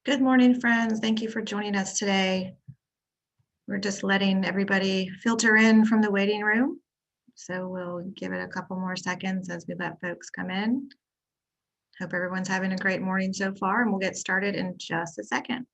Good morning, friends. Thank you for joining us today. We're just letting everybody filter in from the waiting room. So we'll give it a couple more seconds as we let folks come in. Hope everyone's having a great morning so far, and we'll get started in just a second.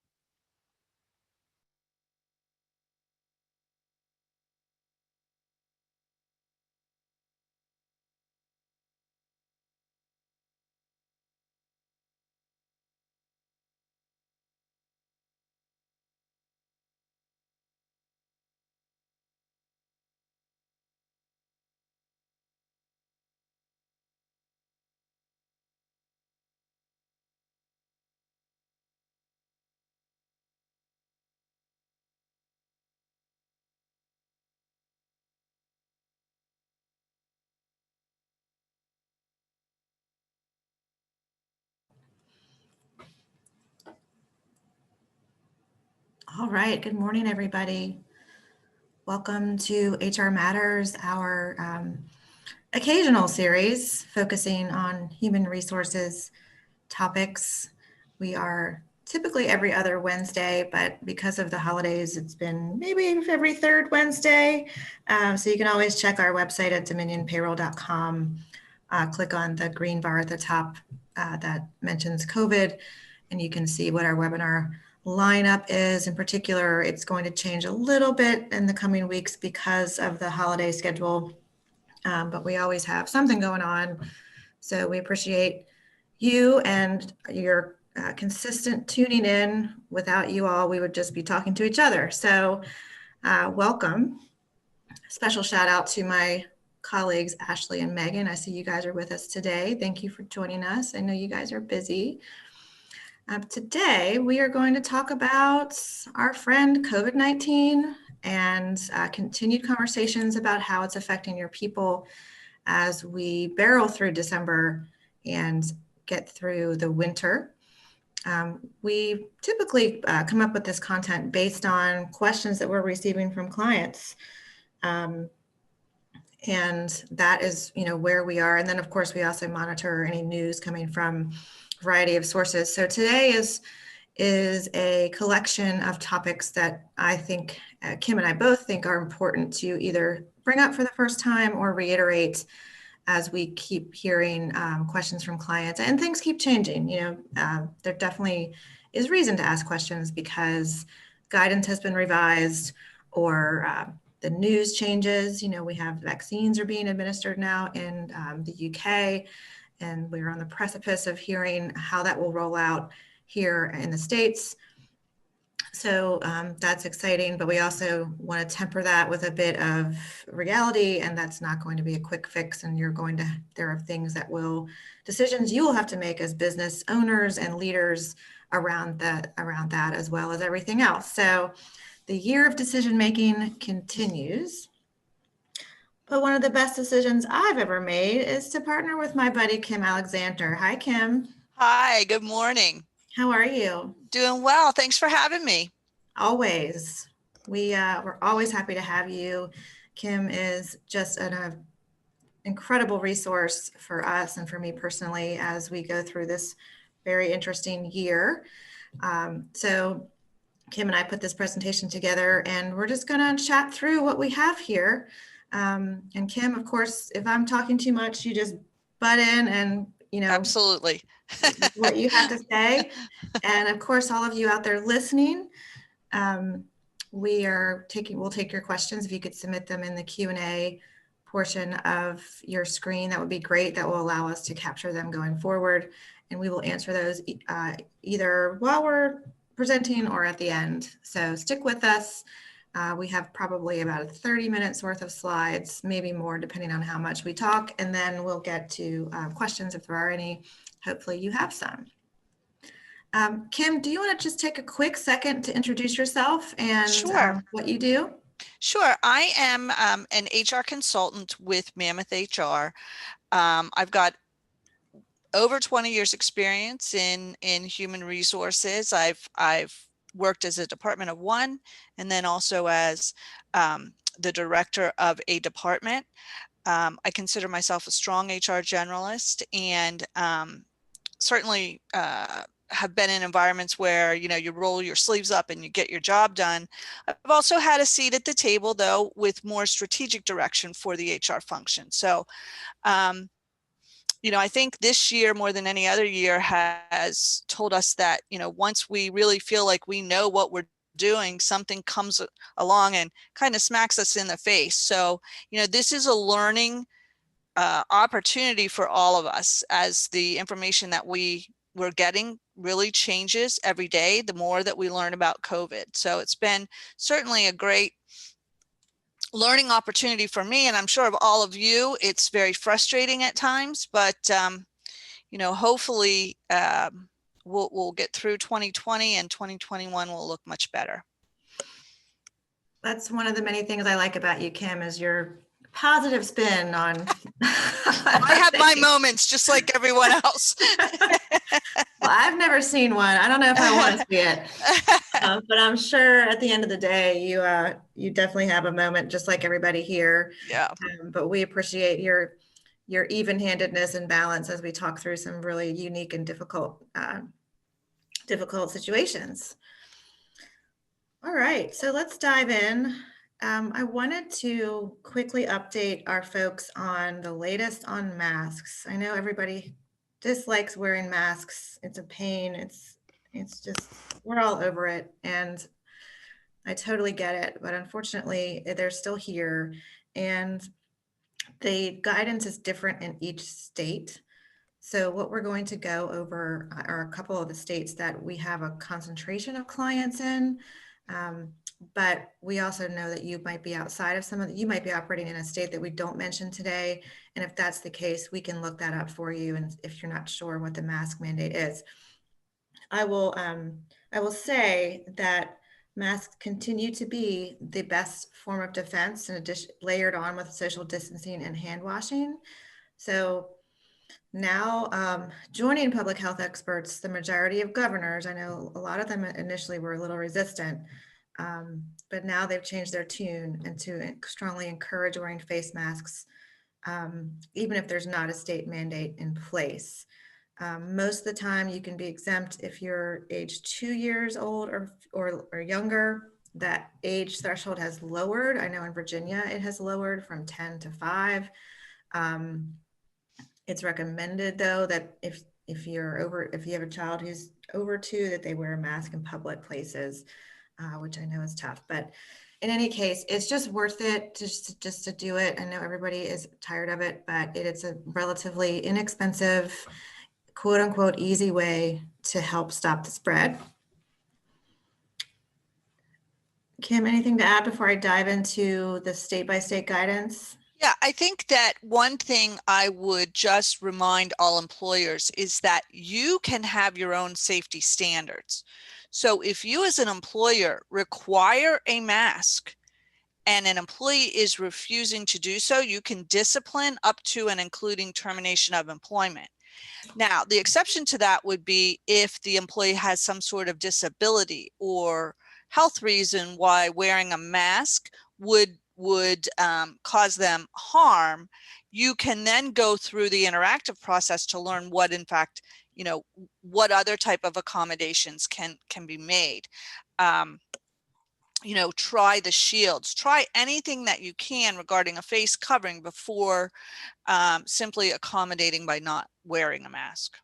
All right, good morning, everybody. Welcome to HR Matters, our occasional series focusing on human resources topics. We are typically every other Wednesday, but because of the holidays, it's been maybe every third Wednesday. So you can always check our website at dominionpayroll.com. Click on the green bar at the top that mentions COVID, and you can see what our webinar lineup is. In particular, it's going to change a little bit in the coming weeks because of the holiday schedule, but we always have something going on. So we appreciate you and your consistent tuning in. Without you all, we would just be talking to each other. So welcome. Special shout out to my colleagues, Ashley and Megan. I see you guys are with us today. Thank you for joining us. I know you guys are busy. Today, we are going to talk about our friend COVID-19 and continued conversations about how it's affecting your people as we barrel through December and get through the winter. We typically come up with this content based on questions that we're receiving from clients. And that is, where we are. And then, of course, we also monitor any news coming from a variety of sources. So today is a collection of topics that I think Kim and I both think are important to either bring up for the first time or reiterate as we keep hearing questions from clients, and things keep changing. There definitely is reason to ask questions because guidance has been revised or the news changes. We have vaccines are being administered now in the UK, and we're on the precipice of hearing how that will roll out here in the States. So that's exciting, but we also want to temper that with a bit of reality, and that's not going to be a quick fix. And there are decisions you will have to make as business owners and leaders around that, as well as everything else. So the year of decision making continues. But one of the best decisions I've ever made is to partner with my buddy, Kim Alexander. Hi, Kim. Hi, good morning. How are you? Doing well. Thanks for having me. Always. We're always happy to have you. Kim is just an incredible resource for us and for me personally as we go through this very interesting year. So Kim and I put this presentation together, and we're just going to chat through what we have here. And Kim, of course, if I'm talking too much, you just butt in and, Absolutely. what you have to say. And of course, all of you out there listening, we'll take your questions. If you could submit them in the Q&A portion of your screen, that would be great. That will allow us to capture them going forward. And we will answer those either while we're presenting or at the end. So stick with us. We have probably about 30 minutes worth of slides, maybe more, depending on how much we talk. And then we'll get to questions if there are any. Hopefully you have some. Kim, do you want to just take a quick second to introduce yourself and Sure. What you do? Sure. I am an HR consultant with Mammoth HR. I've got over 20 years experience in human resources. I've worked as a department of one, and then also as the director of a department. I consider myself a strong HR generalist, and certainly have been in environments where, you know, you roll your sleeves up and you get your job done. I've also had a seat at the table, though, with more strategic direction for the HR function. So, you know, I think this year more than any other year has told us that, you know, once we really feel like we know what we're doing, something comes along and kind of smacks us in the face. So, you know, this is a learning opportunity for all of us, as the information that we're getting really changes every day, the more that we learn about COVID. So it's been certainly a great learning opportunity for me, and I'm sure of all of you. It's very frustrating at times, but you know, hopefully we'll get through 2020, and 2021 will look much better. That's one of the many things I like about you, Kim, is your positive spin on. I have my moments just like everyone else. Well, I've never seen one. I don't know if I want to see it, but I'm sure at the end of the day, you definitely have a moment just like everybody here. Yeah. But we appreciate your even-handedness and balance as we talk through some really unique and difficult situations. All right, so let's dive in. I wanted to quickly update our folks on the latest on masks. I know everybody dislikes wearing masks. It's a pain. It's just, we're all over it, and I totally get it. But unfortunately, they're still here, and the guidance is different in each state. So what we're going to go over are a couple of the states that we have a concentration of clients in. But we also know that you might be outside of some of you might be operating in a state that we don't mention today. And if that's the case, we can look that up for you. And if you're not sure what the mask mandate is, I will say that masks continue to be the best form of defense, in addition, layered on with social distancing and hand washing. So now, joining public health experts, the majority of governors, I know a lot of them initially were a little resistant, but now they've changed their tune and to strongly encourage wearing face masks, even if there's not a state mandate in place. Most of the time you can be exempt if you're age 2 years old or younger. That age threshold has lowered. I know in Virginia it has lowered from 10 to 5. It's recommended, though, that if you have a child who's over 2, that they wear a mask in public places, which I know is tough. But in any case, it's just worth it just to do it. I know everybody is tired of it, but it's a relatively inexpensive, quote unquote, easy way to help stop the spread. Kim, anything to add before I dive into the state-by-state guidance? Yeah, I think that one thing I would just remind all employers is that you can have your own safety standards. So if you as an employer require a mask and an employee is refusing to do so, you can discipline up to and including termination of employment. Now, the exception to that would be if the employee has some sort of disability or health reason why wearing a mask would cause them harm. You can then go through the interactive process to learn what, in fact, you know, what other type of accommodations can be made. You know, try the shields, try anything that you can regarding a face covering before simply accommodating by not wearing a mask.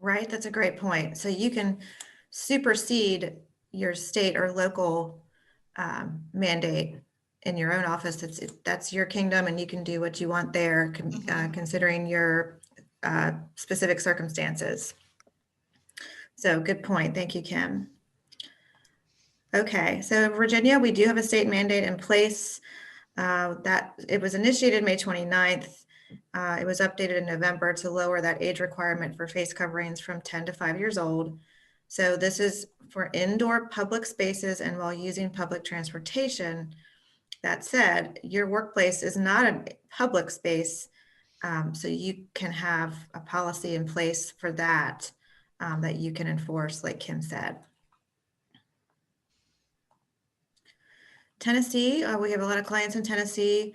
Right, that's a great point. So you can supersede your state or local mandate in your own office. That's your kingdom, and you can do what you want there, considering your specific circumstances. So good point. Thank you, Kim. Okay, so Virginia, we do have a state mandate in place that it was initiated May 29th. It was updated in November to lower that age requirement for face coverings from 10 to 5 years old. So this is for indoor public spaces and while using public transportation. That said, your workplace is not a public space, so you can have a policy in place for that that you can enforce, like Kim said. Tennessee, we have a lot of clients in Tennessee.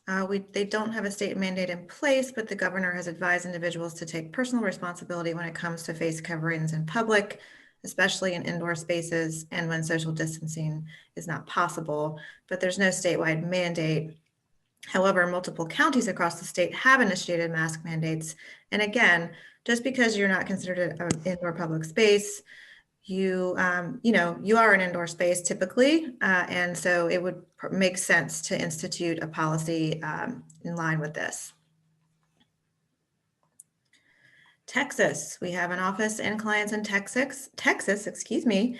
They don't have a state mandate in place, but the governor has advised individuals to take personal responsibility when it comes to face coverings in public, especially in indoor spaces and when social distancing is not possible, but there's no statewide mandate. However, multiple counties across the state have initiated mask mandates. And again, just because you're not considered an indoor public space, you are an indoor space typically, and so it would make sense to institute a policy in line with this. Texas, we have an office and clients in Texas, excuse me.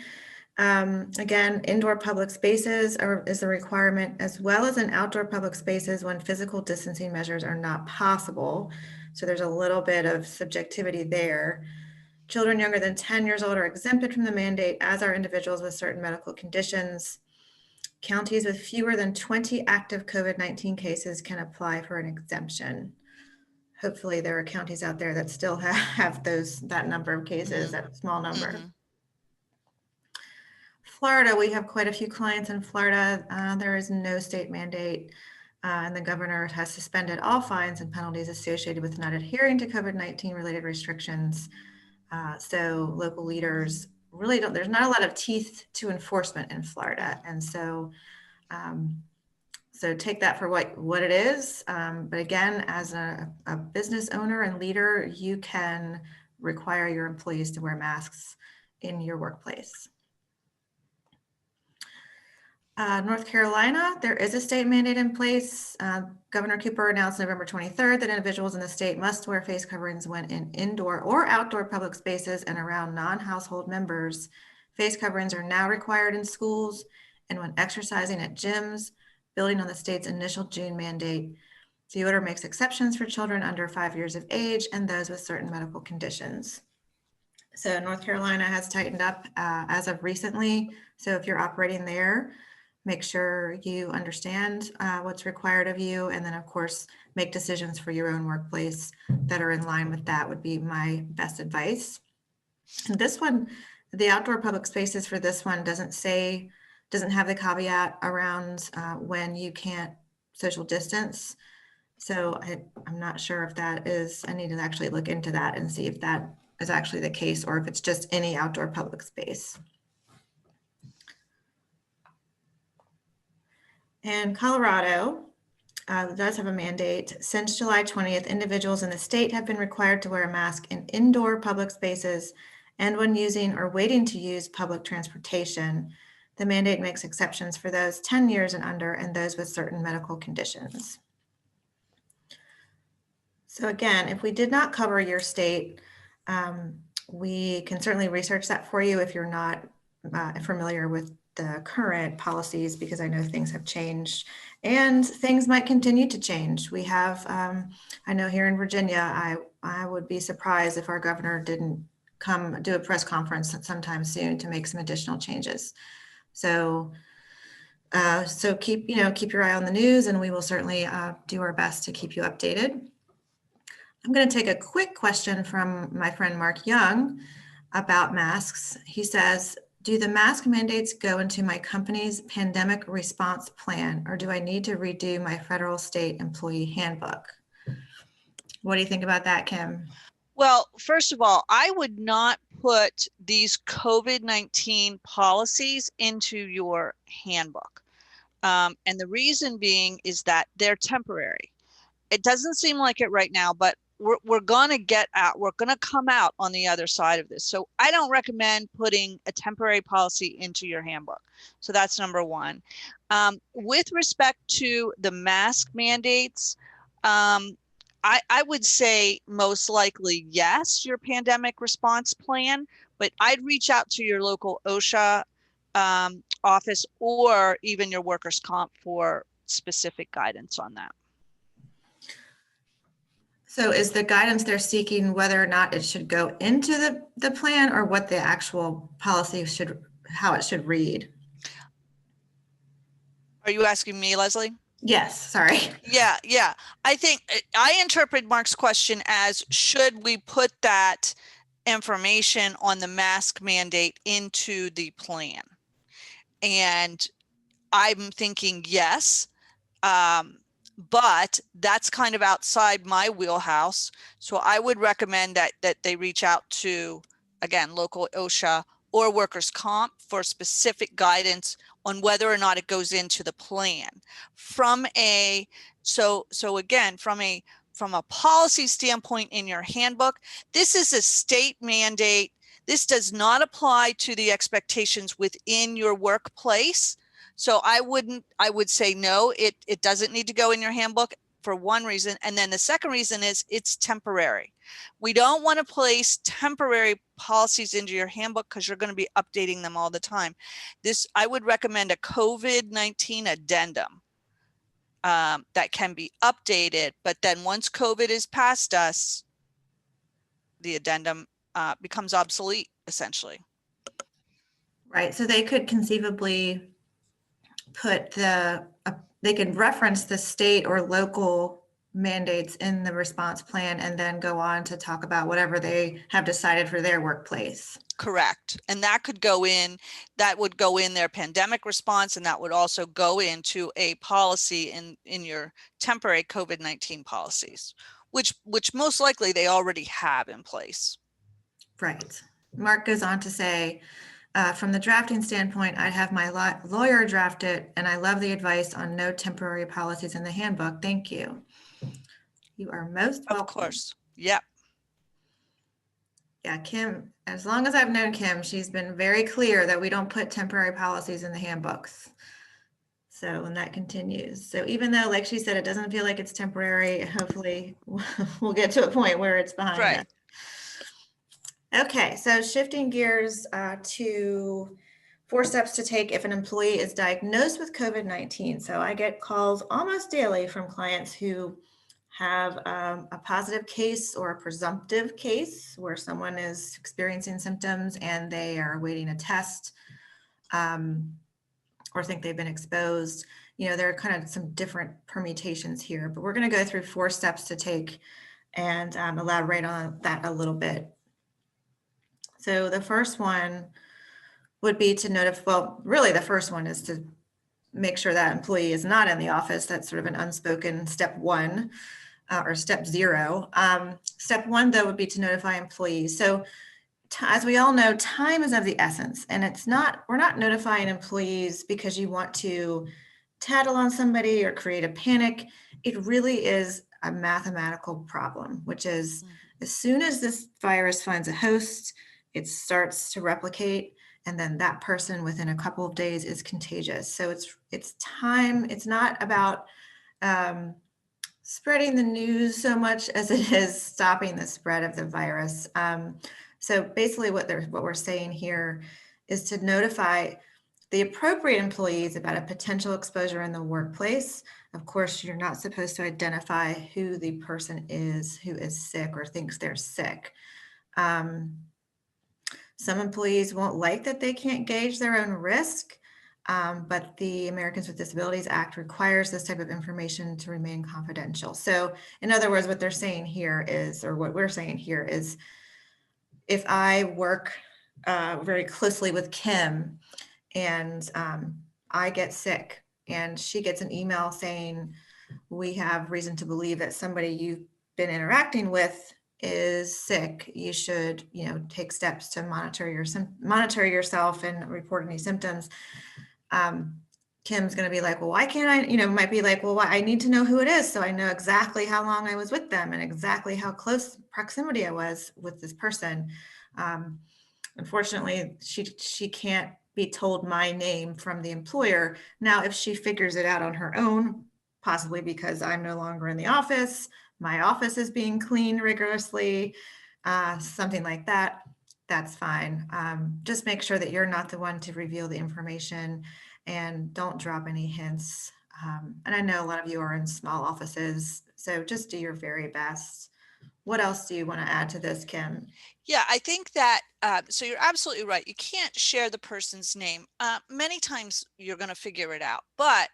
Again, indoor public spaces is a requirement, as well as in outdoor public spaces when physical distancing measures are not possible. So there's a little bit of subjectivity there. Children younger than 10 years old are exempted from the mandate, as are individuals with certain medical conditions. Counties with fewer than 20 active COVID-19 cases can apply for an exemption. Hopefully there are counties out there that still have that number of cases, that small number. Florida, we have quite a few clients in Florida. There is no state mandate, and the governor has suspended all fines and penalties associated with not adhering to COVID-19 related restrictions. So local leaders really there's not a lot of teeth to enforcement in Florida. And so, so take that for what it is. But again, as a business owner and leader, you can require your employees to wear masks in your workplace. North Carolina, there is a state mandate in place. Governor Cooper announced November 23rd that individuals in the state must wear face coverings when in indoor or outdoor public spaces and around non-household members. Face coverings are now required in schools and when exercising at gyms, building on the state's initial June mandate. The order makes exceptions for children under 5 years of age and those with certain medical conditions. So North Carolina has tightened up as of recently. So if you're operating there, make sure you understand what's required of you, and then of course make decisions for your own workplace that are in line with that would be my best advice. And this one, the outdoor public spaces for this one doesn't have the caveat around when you can't social distance. So I'm not sure if that is, I need to actually look into that and see if that is actually the case or if it's just any outdoor public space. And Colorado does have a mandate. Since July 20th, individuals in the state have been required to wear a mask in indoor public spaces and when using or waiting to use public transportation. The mandate makes exceptions for those 10 years and under and those with certain medical conditions. So again, if we did not cover your state, we can certainly research that for you if you're not familiar with the current policies, because I know things have changed and things might continue to change. We have, I know here in Virginia, I would be surprised if our governor didn't come do a press conference sometime soon to make some additional changes. So keep your eye on the news, and we will certainly do our best to keep you updated. I'm going to take a quick question from my friend Mark Young about masks. He says, do the mask mandates go into my company's pandemic response plan, or do I need to redo my federal state employee handbook? What do you think about that, Kim? Well, first of all, I would not put these COVID-19 policies into your handbook. And the reason being is that they're temporary. It doesn't seem like it right now, but we're going to get out, we're going to come out on the other side of this. So I don't recommend putting a temporary policy into your handbook. So that's number one. With respect to the mask mandates, I would say most likely, yes, your pandemic response plan, but I'd reach out to your local OSHA office or even your workers' comp for specific guidance on that. So is the guidance they're seeking whether or not it should go into the plan, or what the actual policy how it should read? Are you asking me, Lesley? Yes, sorry. Yeah. I think I interpret Mark's question as, should we put that information on the mask mandate into the plan? And I'm thinking yes. but that's kind of outside my wheelhouse. So I would recommend that they reach out to, again, local OSHA or workers' comp for specific guidance on whether or not it goes into the plan. So again, from a policy standpoint in your handbook, this is a state mandate. This does not apply to the expectations within your workplace. So I would say no, it doesn't need to go in your handbook for one reason. And then the second reason is it's temporary. We don't want to place temporary policies into your handbook because you're going to be updating them all the time. I would recommend a COVID-19 addendum that can be updated, but then once COVID is past us, the addendum becomes obsolete, essentially. Right. So they could conceivably put they could reference the state or local mandates in the response plan and then go on to talk about whatever they have decided for their workplace. Correct. And that would go in their pandemic response, and that would also go into a policy in your temporary COVID-19 policies, which most likely they already have in place. Right. Mark goes on to say, from the drafting standpoint, I'd have my lawyer draft it, and I love the advice on no temporary policies in the handbook. Thank you. You are most welcome. Of course. Yep. Yeah, Kim, as long as I've known Kim, she's been very clear that we don't put temporary policies in the handbooks. So, and that continues. So even though, like she said, it doesn't feel like it's temporary, hopefully we'll get to a point where it's behind us. Okay, so shifting gears to 4 steps to take if an employee is diagnosed with COVID-19. So I get calls almost daily from clients who have a positive case or a presumptive case where someone is experiencing symptoms and they are awaiting a test or think they've been exposed. You know, there are kind of some different permutations here, but we're going to go through 4 steps to take and elaborate on that a little bit. So the first one would be to notify, well, really the first one is to make sure that employee is not in the office. That's sort of an unspoken step 1 or step 0. Step 1, though, would be to notify employees. So as we all know, time is of the essence, and we're not notifying employees because you want to tattle on somebody or create a panic. It really is a mathematical problem, which is as soon as this virus finds a host, it starts to replicate, and then that person within a couple of days is contagious. So it's time. It's not about spreading the news so much as it is stopping the spread of the virus. So basically what we're saying here is to notify the appropriate employees about a potential exposure in the workplace. Of course, you're not supposed to identify who the person is who is sick or thinks they're sick. Some employees won't like that they can't gauge their own risk, but the Americans with Disabilities Act requires this type of information to remain confidential. So in other words, what they're saying here is, or what we're saying here is, if I work very closely with Kim and I get sick and she gets an email saying, we have reason to believe that somebody you've been interacting with is sick, you should, take steps to monitor yourself and report any symptoms. Kim's going to be like, well, why can't I, might be like, well, I need to know who it is. So I know exactly how long I was with them and exactly how close proximity I was with this person. Unfortunately, she can't be told my name from the employer. Now, if she figures it out on her own, possibly because I'm no longer in the office, my office is being cleaned rigorously, something like that, that's fine. Just make sure that you're not the one to reveal the information and don't drop any hints. And I know a lot of you are in small offices, so just do your very best. What else do you want to add to this, Kim? Yeah, I think that, so you're absolutely right. You can't share the person's name. Many times you're going to figure it out, but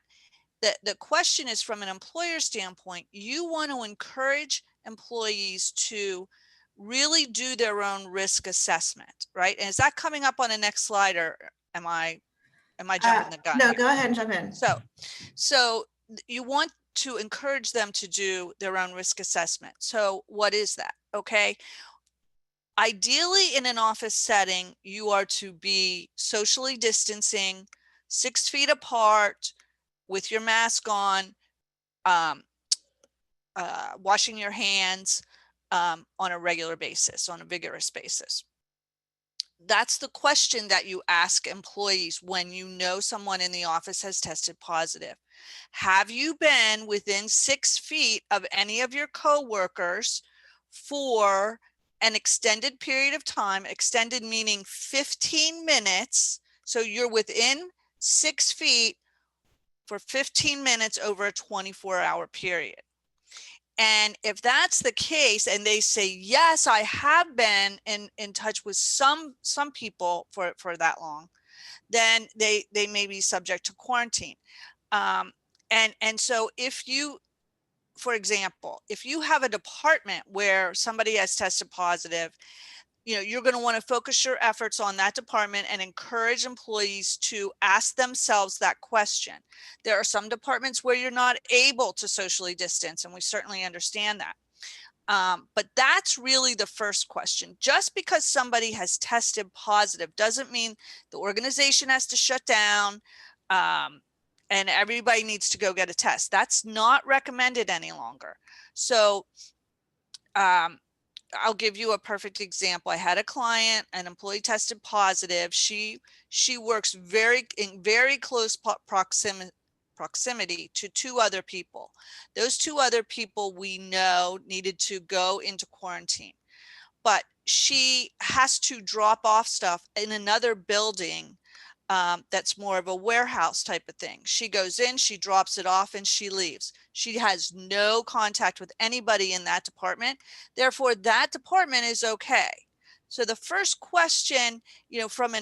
the question is, from an employer standpoint, you want to encourage employees to really do their own risk assessment, right? And is that coming up on the next slide, or am I jumping the gun? No, here? Go ahead and jump in. So you want to encourage them to do their own risk assessment. So what is that? Okay. Ideally, in an office setting, you are to be socially distancing, 6 feet apart, with your mask on, washing your hands on a regular basis, on a vigorous basis. That's the question that you ask employees when you know someone in the office has tested positive. Have you been within 6 feet of any of your coworkers for an extended period of time? Extended meaning 15 minutes. So you're within 6 feet for 15 minutes over a 24-hour period. And if that's the case, and they say, yes, I have been in touch with some people for that long, then they may be subject to quarantine. And so if you, for example, if you have a department where somebody has tested positive, you're going to want to focus your efforts on that department and encourage employees to ask themselves that question. There are some departments where you're not able to socially distance, and we certainly understand that. But that's really the first question. Just because somebody has tested positive doesn't mean the organization has to shut down and everybody needs to go get a test. That's not recommended any longer. So I'll give you a perfect example. I had a client, an employee tested positive. She works in very close proximity to 2 other people. Those 2 other people we know needed to go into quarantine, but she has to drop off stuff in another building that's more of a warehouse type of thing. She goes in, she drops it off, and she leaves. She has no contact with anybody in that department. Therefore, that department is okay. So the first question, from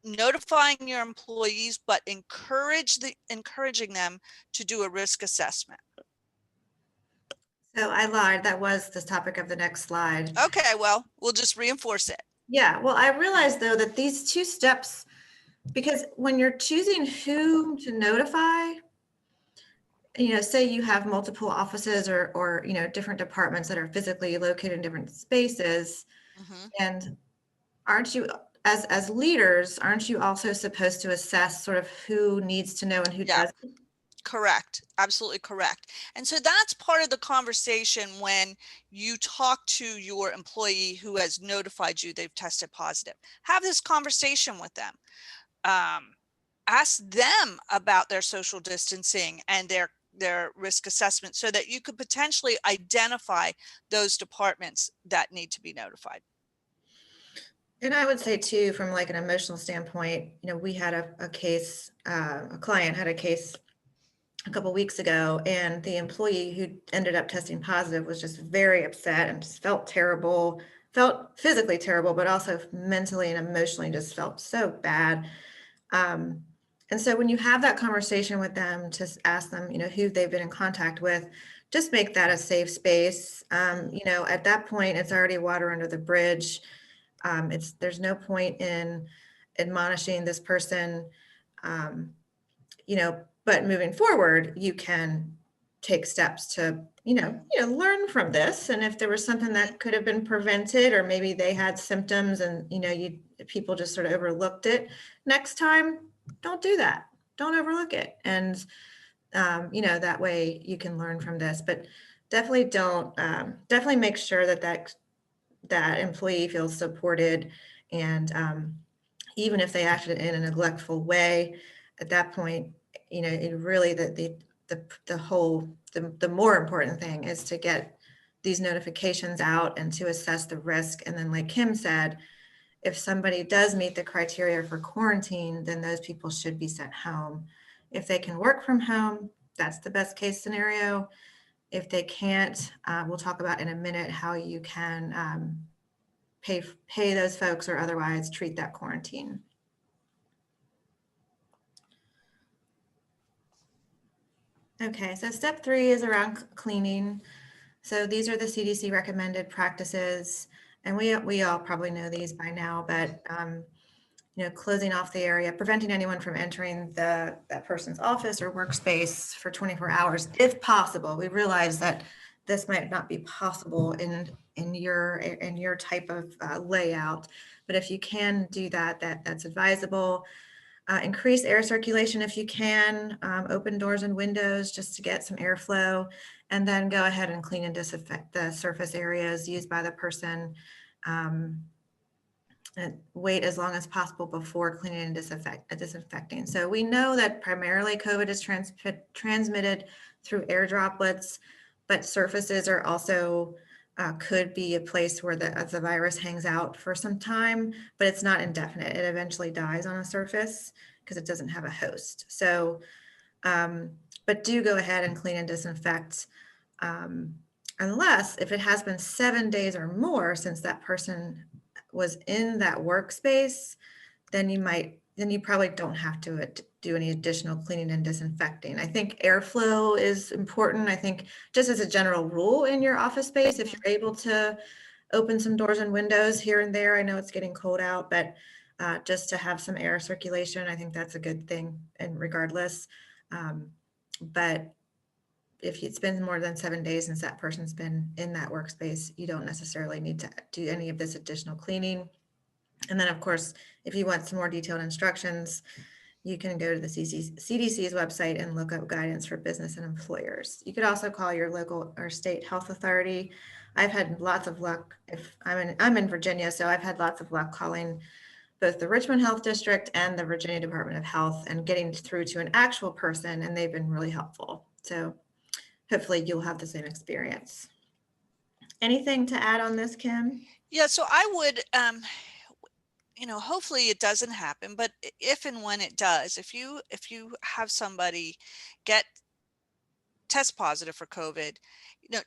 notifying your employees, but encouraging them to do a risk assessment. So I lied. That was the topic of the next slide. Okay, well, we'll just reinforce it. Yeah, well, I realized though that these 2 steps, because when you're choosing who to notify, say you have multiple offices or different departments that are physically located in different spaces, and aren't you, as leaders, aren't you also supposed to assess sort of who needs to know and who doesn't? Correct. Absolutely correct. And so that's part of the conversation when you talk to your employee who has notified you they've tested positive. Have this conversation with them. Ask them about their social distancing and their risk assessment so that you could potentially identify those departments that need to be notified. And I would say too, from like an emotional standpoint, we had a case, a client had a case a couple weeks ago, and the employee who ended up testing positive was just very upset and just felt terrible, felt physically terrible, but also mentally and emotionally just felt so bad. And so when you have that conversation with them, to ask them, who they've been in contact with, just make that a safe space. At that point, it's already water under the bridge. There's no point in admonishing this person, but moving forward, you can take steps to, learn from this. And if there was something that could have been prevented, or maybe they had symptoms and, people just sort of overlooked it, next time, don't do that. Don't overlook it. And, that way you can learn from this, but definitely definitely make sure that employee feels supported. And even if they acted in a neglectful way, at that point, it really, the more important thing is to get these notifications out and to assess the risk. And then, like Kim said, if somebody does meet the criteria for quarantine, then those people should be sent home. If they can work from home, that's the best case scenario. If they can't, we'll talk about in a minute how you can pay those folks or otherwise treat that quarantine. Okay, so step 3 is around cleaning. So these are the CDC recommended practices, and we all probably know these by now, but closing off the area, preventing anyone from entering that person's office or workspace for 24 hours, if possible. We realize that this might not be possible in your type of layout, but if you can do that, that's advisable. Increase air circulation if you can, open doors and windows just to get some airflow, and then go ahead and clean and disinfect the surface areas used by the person. And wait as long as possible before cleaning and disinfecting. So we know that primarily COVID is transmitted through air droplets, but surfaces are also could be a place where the virus hangs out for some time, but it's not indefinite. It eventually dies on a surface because it doesn't have a host. So, but do go ahead and clean and disinfect, unless if it has been 7 days or more since that person was in that workspace, then you probably don't have to do any additional cleaning and disinfecting. I think airflow is important. I think just as a general rule in your office space, if you're able to open some doors and windows here and there, I know it's getting cold out, but just to have some air circulation, I think that's a good thing, and regardless. But if it's been more than 7 days since that person's been in that workspace, you don't necessarily need to do any of this additional cleaning. And then, of course, if you want some more detailed instructions, you can go to the CDC's website and look up guidance for business and employers. You could also call your local or state health authority. I've had lots of luck. If I'm in Virginia, so I've had lots of luck calling both the Richmond Health District and the Virginia Department of Health and getting through to an actual person, and they've been really helpful. So hopefully you'll have the same experience. Anything to add on this, Kim? Yeah, so I would, hopefully it doesn't happen, but if and when it does, if you have somebody test positive for COVID,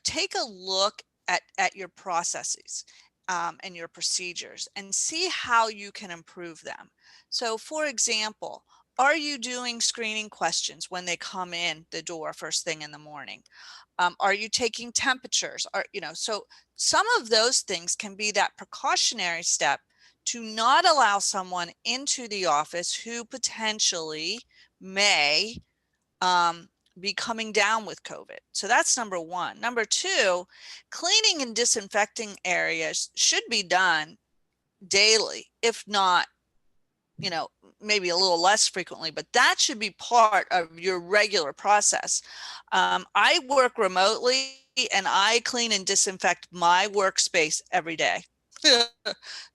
take a look at your processes and your procedures and see how you can improve them. So for example, are you doing screening questions when they come in the door first thing in the morning? Are you taking temperatures? So some of those things can be that precautionary step to not allow someone into the office who potentially may be coming down with COVID. So that's number one. Number two, cleaning and disinfecting areas should be done daily, if not, maybe a little less frequently, but that should be part of your regular process. I work remotely and I clean and disinfect my workspace every day.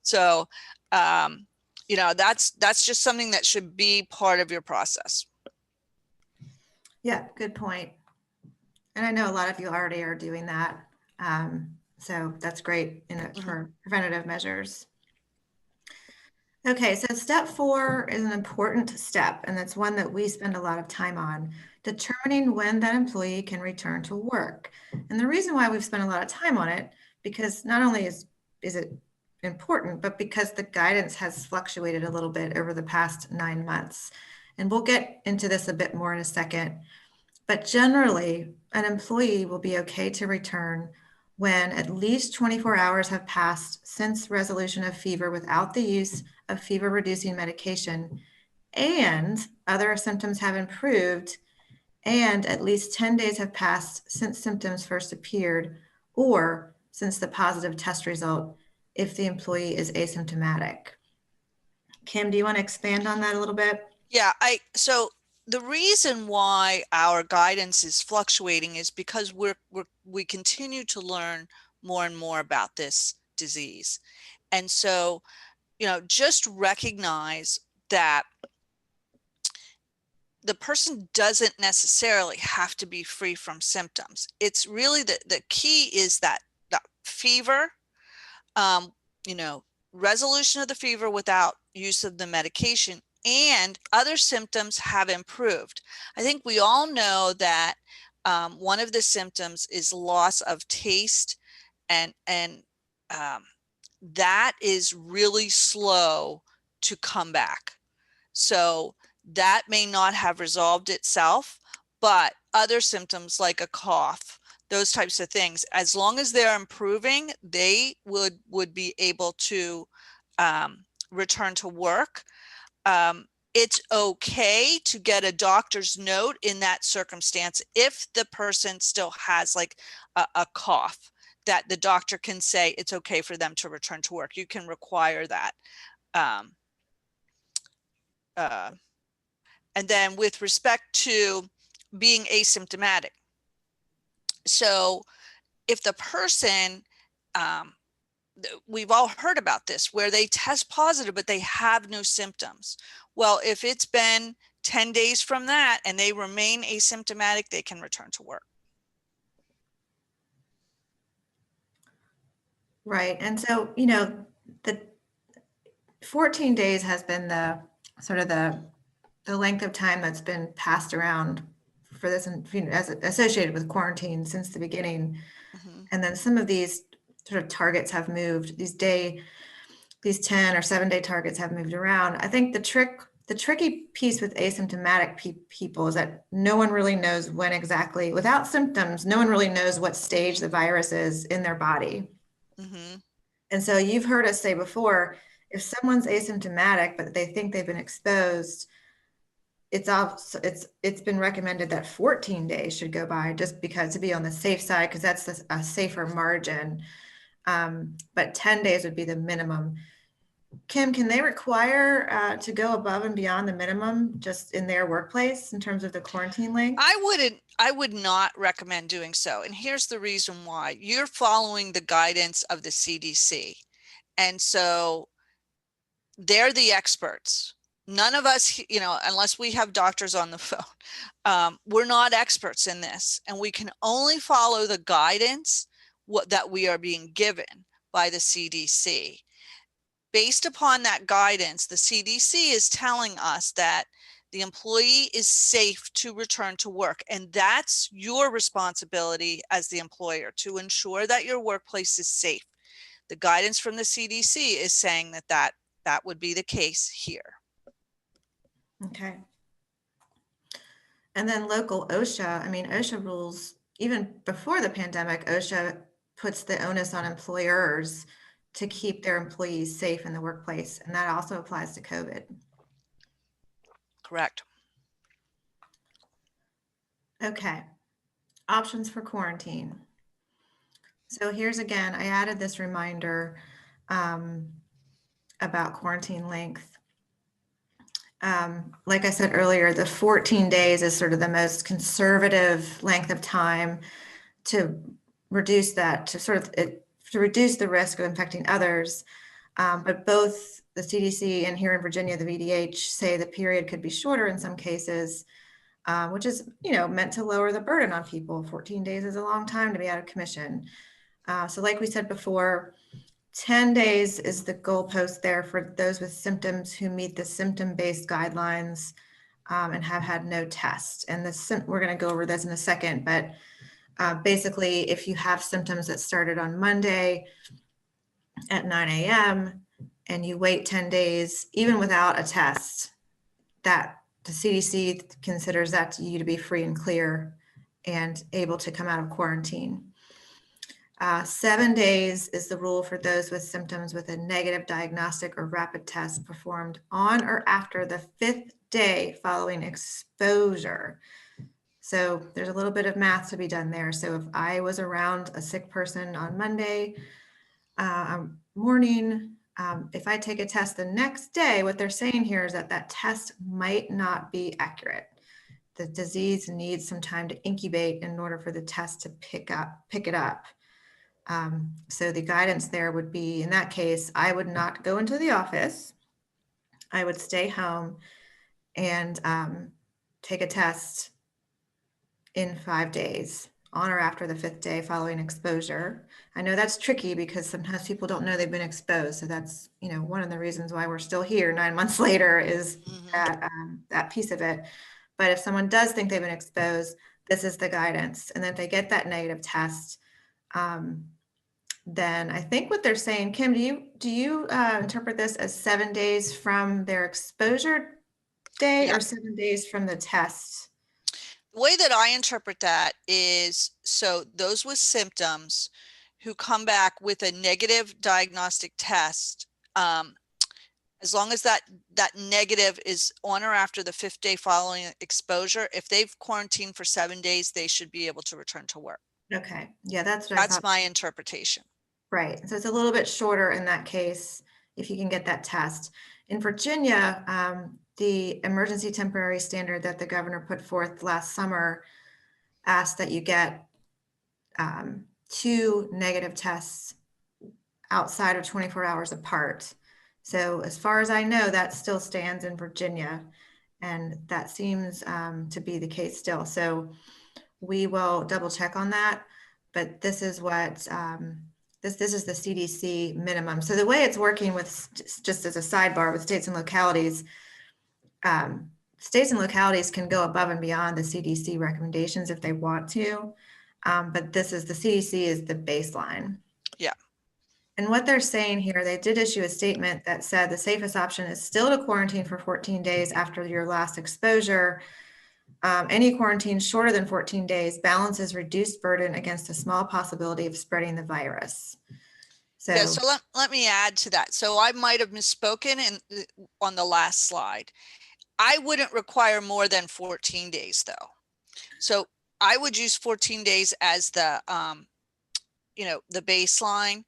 So, that's just something that should be part of your process. Yeah, good point. And I know a lot of you already are doing that. So that's great for preventative measures. Okay, so step 4 is an important step, and it's one that we spend a lot of time on, determining when that employee can return to work. And the reason why we've spent a lot of time on it, because not only is it important, but because the guidance has fluctuated a little bit over the past 9 months. And we'll get into this a bit more in a second. But generally, an employee will be okay to return when at least 24 hours have passed since resolution of fever without the use of fever-reducing medication, and other symptoms have improved, and at least 10 days have passed since symptoms first appeared, or since the positive test result if the employee is asymptomatic. Kim, do you want to expand on that a little bit? Yeah, so the reason why our guidance is fluctuating is because we continue to learn more and more about this disease. And so, just recognize that the person doesn't necessarily have to be free from symptoms. It's really the key is that fever, resolution of the fever without use of the medication, and other symptoms have improved. I think we all know that one of the symptoms is loss of taste, and that is really slow to come back. So that may not have resolved itself, but other symptoms like a cough, those types of things, as long as they're improving, they would be able to return to work. It's okay to get a doctor's note in that circumstance if the person still has like a cough, that the doctor can say it's okay for them to return to work. You can require that. Um, and then with respect to being asymptomatic, so if the person, we've all heard about this, where they test positive but they have no symptoms. Well, if it's been 10 days from that and they remain asymptomatic, they can return to work. Right. And so, you know, the 14 days has been the sort of the length of time that's been passed around for this, you know, as associated with quarantine since the beginning. Mm-hmm. And then some of these sort of targets have moved. These 10 or 7 day targets have moved around. I think the tricky piece with asymptomatic people is that no one really knows when exactly, without symptoms, no one really knows what stage the virus is in their body. Mm-hmm. And so you've heard us say before, if someone's asymptomatic, but they think they've been exposed, it's been recommended that 14 days should go by, just because, to be on the safe side, because that's a safer margin. But 10 days would be the minimum. Kim, can they require to go above and beyond the minimum just in their workplace in terms of the quarantine length? I would not recommend doing so. And here's the reason why. You're following the guidance of the CDC. And so they're the experts. None of us, you know, unless we have doctors on the phone, we're not experts in this. And we can only follow the guidance that we are being given by the CDC. Based upon that guidance, the CDC is telling us that the employee is safe to return to work. And that's your responsibility as the employer, to ensure that your workplace is safe. The guidance from the CDC is saying that would be the case here. Okay. And then local OSHA, I mean, OSHA rules, even before the pandemic, OSHA puts the onus on employers to keep their employees safe in the workplace. And that also applies to COVID. Correct. Okay. Options for quarantine. So here's again, I added this reminder about quarantine length. Like I said earlier, the 14 days is sort of the most conservative length of time to reduce that, to reduce the risk of infecting others. But both the CDC and here in Virginia, the VDH, say the period could be shorter in some cases, which is, you know, meant to lower the burden on people. 14 days is a long time to be out of commission. So like we said before, 10 days is the goalpost there for those with symptoms who meet the symptom-based guidelines and have had no test. And we're going to go over this in a second, but basically, if you have symptoms that started on Monday at 9 a.m. and you wait 10 days, even without a test, that the CDC considers that you to be free and clear and able to come out of quarantine. 7 days is the rule for those with symptoms with a negative diagnostic or rapid test performed on or after the 5th day following exposure. So there's a little bit of math to be done there. So if I was around a sick person on Monday morning, if I take a test the next day, what they're saying here is that test might not be accurate. The disease needs some time to incubate in order for the test to pick it up. So the guidance there would be, in that case, I would not go into the office. I would stay home and take a test in 5 days, on or after the 5th day following exposure. I know that's tricky because sometimes people don't know they've been exposed. So that's, you know, one of the reasons why we're still here 9 months later is that piece of it. But if someone does think they've been exposed, this is the guidance. And then if they get that negative test, then I think what they're saying, Kim, do you interpret this as 7 days from their exposure day or 7 days from the test? The way that I interpret that is, so those with symptoms who come back with a negative diagnostic test, As long as that negative is on or after the 5th day following exposure, if they've quarantined for 7 days, they should be able to return to work. Okay, yeah, that's what I That's thought. my interpretation. Right, so it's a little bit shorter in that case, if you can get that test. In Virginia, the emergency temporary standard that the governor put forth last summer asked that you get 2 negative tests outside of 24 hours apart. So as far as I know, that still stands in Virginia, and that seems to be the case still. So we will double check on that, but this is what this is the CDC minimum. So the way it's working with, just as a sidebar, with states and localities, states and localities can go above and beyond the CDC recommendations if they want to, but this is the CDC is the baseline. Yeah. And what they're saying here, they did issue a statement that said the safest option is still to quarantine for 14 days after your last exposure. Any quarantine shorter than 14 days balances reduced burden against a small possibility of spreading the virus. So, yeah, so let me add to that. So I might have misspoken on the last slide. I wouldn't require more than 14 days though. So I would use 14 days as the, the baseline.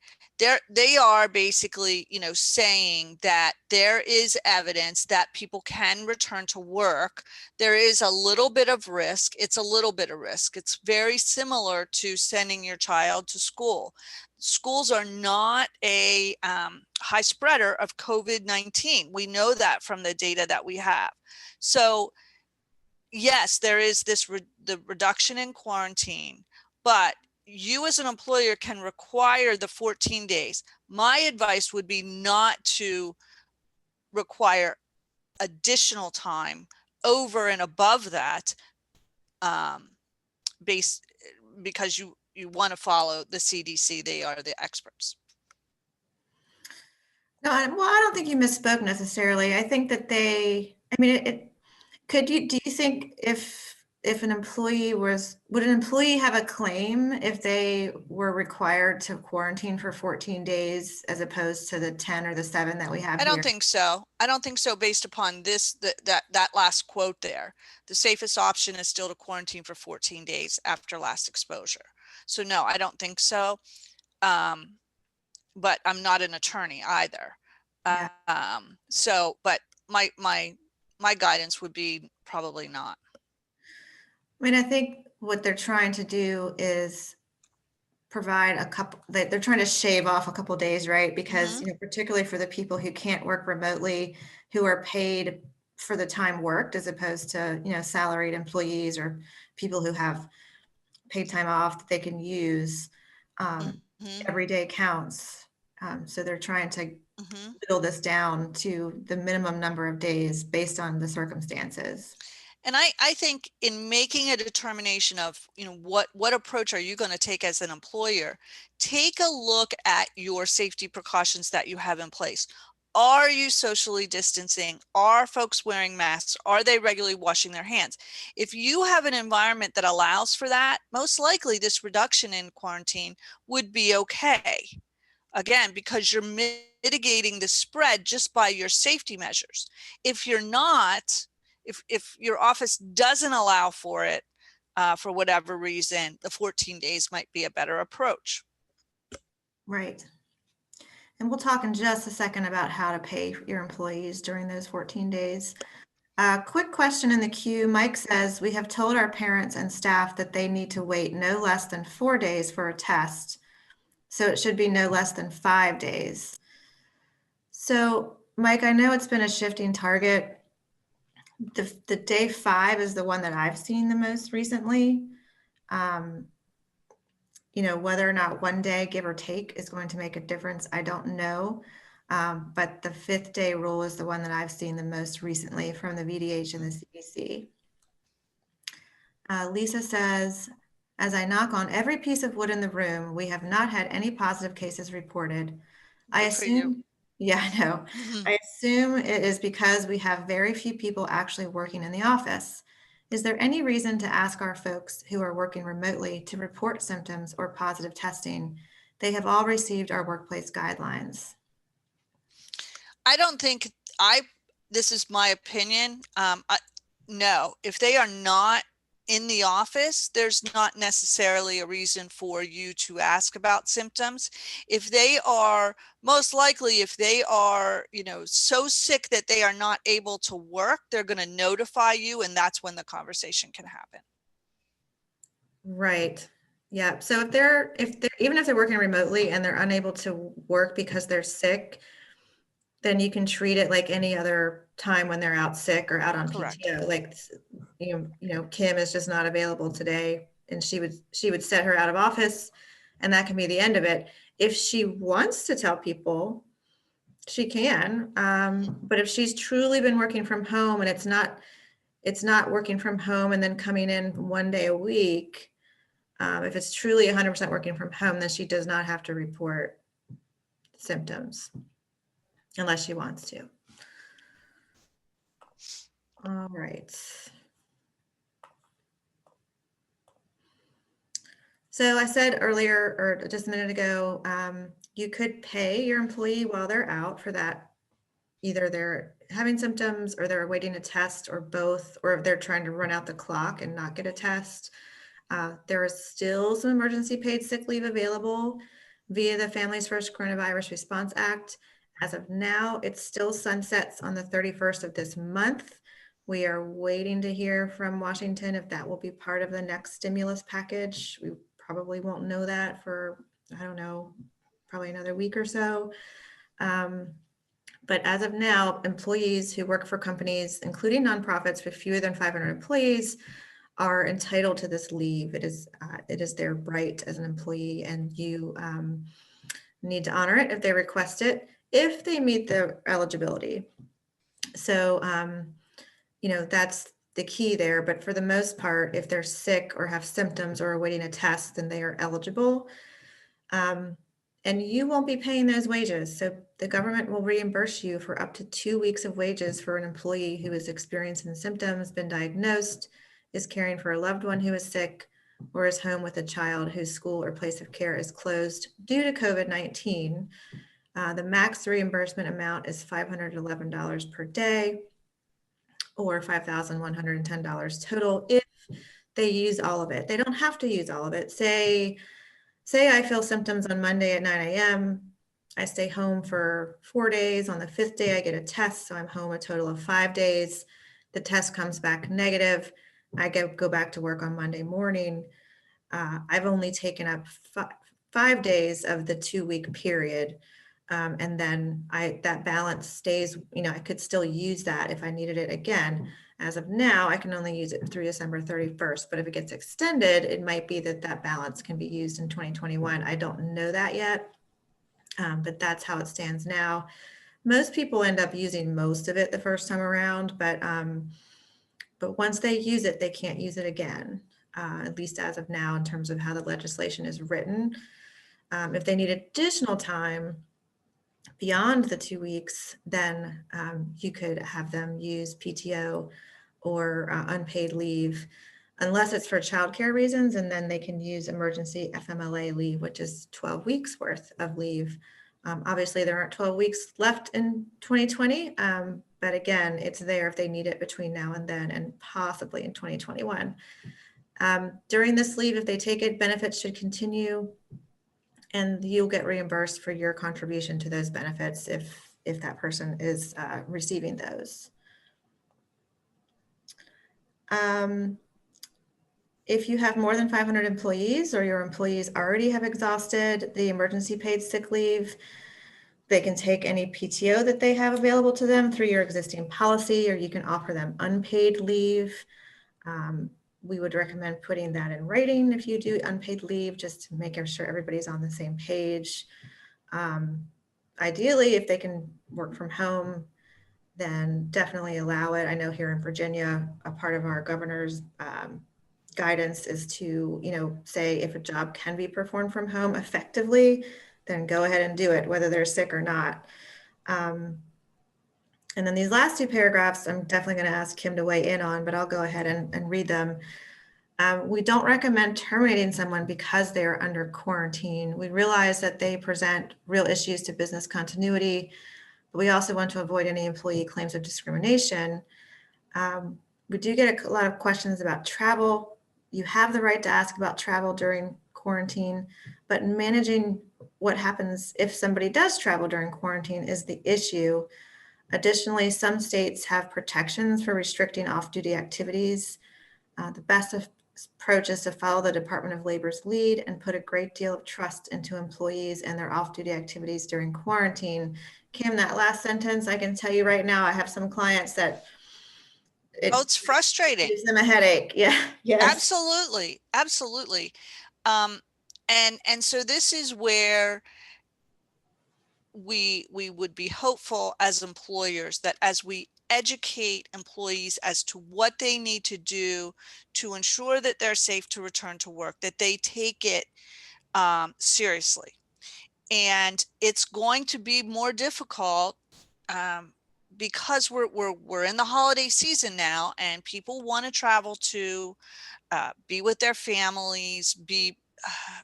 They are basically, saying that there is evidence that people can return to work. There is a little bit of risk. It's a little bit of risk. It's very similar to sending your child to school. Schools are not a high spreader of COVID-19. We know that from the data that we have. So yes, there is the reduction in quarantine, but you as an employer can require the 14 days. My advice would be not to require additional time over and above that, because you want to follow the CDC. They are the experts. no, I don't think you misspoke necessarily. I think that do you think if an employee would an employee have a claim if they were required to quarantine for 14 days as opposed to the 10 or the 7 that we have I here? don't think so. I don't think so based upon that last quote there. The safest option is still to quarantine for 14 days after last exposure. So no, I don't think so. But I'm not an attorney either. Yeah. But my guidance would be probably not. I mean, I think what they're trying to do is provide they're trying to shave off a couple days, right? Because, particularly for the people who can't work remotely, who are paid for the time worked as opposed to, salaried employees or people who have paid time off that they can use. Every day counts. So they're trying to whittle this down to the minimum number of days based on the circumstances. And I think in making a determination of, what approach are you going to take as an employer, take a look at your safety precautions that you have in place. Are you socially distancing? Are folks wearing masks? Are they regularly washing their hands? If you have an environment that allows for that, most likely this reduction in quarantine would be okay. Again, because you're mitigating the spread just by your safety measures. If you're not, if your office doesn't allow for it, for whatever reason, the 14 days might be a better approach. Right. And we'll talk in just a second about how to pay your employees during those 14 days. Quick question in the queue. Mike says, we have told our parents and staff that they need to wait no less than 4 days for a test. So it should be no less than 5 days. So Mike, I know it's been a shifting target. The day 5 is the one that I've seen the most recently. Whether or not one day, give or take, is going to make a difference, I don't know. But the 5th day rule is the one that I've seen the most recently from the VDH and the CDC. Lisa says, as I knock on every piece of wood in the room, we have not had any positive cases reported. I assume, yeah, I know. I assume it is because we have very few people actually working in the office. Is there any reason to ask our folks who are working remotely to report symptoms or positive testing? They have all received our workplace guidelines. I don't think this is my opinion. No, if they are not in the office, there's not necessarily a reason for you to ask about symptoms. If they are, most likely, if they are, so sick that they are not able to work, they're going to notify you, and that's when the conversation can happen. Right. Yeah. So if they're even if they're working remotely and they're unable to work because they're sick, then you can treat it like any other time when they're out sick or out on Correct. PTO. Like, Kim is just not available today, and she would set her out of office, and that can be the end of it. If she wants to tell people, she can. But if she's truly been working from home and it's not working from home and then coming in one day a week, if it's truly 100% working from home, then she does not have to report symptoms unless she wants to. All right. So I said earlier, or just a minute ago, you could pay your employee while they're out for that. Either they're having symptoms or they're awaiting a test or both, or if they're trying to run out the clock and not get a test. There is still some emergency paid sick leave available via the Families First Coronavirus Response Act. As of now, it still sunsets on the 31st of this month. We are waiting to hear from Washington if that will be part of the next stimulus package. We probably won't know that for, I don't know, probably another week or so. But as of now, employees who work for companies, including nonprofits with fewer than 500 employees, are entitled to this leave. It is their right as an employee, and you need to honor it if they request it, if they meet the eligibility. So, that's the key there. But for the most part, if they're sick or have symptoms or awaiting a test, then they are eligible. And you won't be paying those wages. So the government will reimburse you for up to 2 weeks of wages for an employee who is experiencing symptoms, been diagnosed, is caring for a loved one who is sick, or is home with a child whose school or place of care is closed due to COVID-19. The max reimbursement amount is $511 per day, or $5,110 total if they use all of it. They don't have to use all of it. Say I feel symptoms on Monday at 9 a.m. I stay home for 4 days. On the 5th day, I get a test. So I'm home a total of 5 days. The test comes back negative. I go back to work on Monday morning. I've only taken up 5 days of the 2-week period. And then that balance stays, I could still use that if I needed it again. As of now, I can only use it through December 31st, but if it gets extended, it might be that balance can be used in 2021. I don't know that yet, but that's how it stands now. Most people end up using most of it the first time around, but once they use it, they can't use it again, at least as of now, in terms of how the legislation is written. If they need additional time beyond the 2 weeks, then you could have them use PTO or unpaid leave, unless it's for childcare reasons, and then they can use emergency FMLA leave, which is 12 weeks worth of leave. Obviously, there aren't 12 weeks left in 2020, but again, it's there if they need it between now and then, and possibly in 2021. During this leave, if they take it, benefits should continue, and you'll get reimbursed for your contribution to those benefits if that person is receiving those. If you have more than 500 employees, or your employees already have exhausted the emergency paid sick leave, they can take any PTO that they have available to them through your existing policy, or you can offer them unpaid leave. We would recommend putting that in writing if you do unpaid leave, just to make sure everybody's on the same page. Ideally, if they can work from home, then definitely allow it. I know here in Virginia, a part of our governor's guidance is to, say if a job can be performed from home effectively, then go ahead and do it, whether they're sick or not. And then these last 2 paragraphs, I'm definitely going to ask Kim to weigh in on, but I'll go ahead and read them. We don't recommend terminating someone because they are under quarantine. We realize that they present real issues to business continuity, But we also want to avoid any employee claims of discrimination. We do get a lot of questions about travel. You have the right to ask about travel during quarantine, but managing what happens if somebody does travel during quarantine is the issue. Additionally, some states have protections for restricting off-duty activities. The best approach is to follow the Department of Labor's lead and put a great deal of trust into employees and their off-duty activities during quarantine. Kim, that last sentence, I can tell you right now, I have some clients that it's frustrating. gives them a headache. Yeah. Yes. Absolutely. Absolutely. And so this is where we would be hopeful as employers that as we educate employees as to what they need to do to ensure that they're safe to return to work, that they take it seriously. And it's going to be more difficult because we're in the holiday season now, and people want to travel to be with their families, be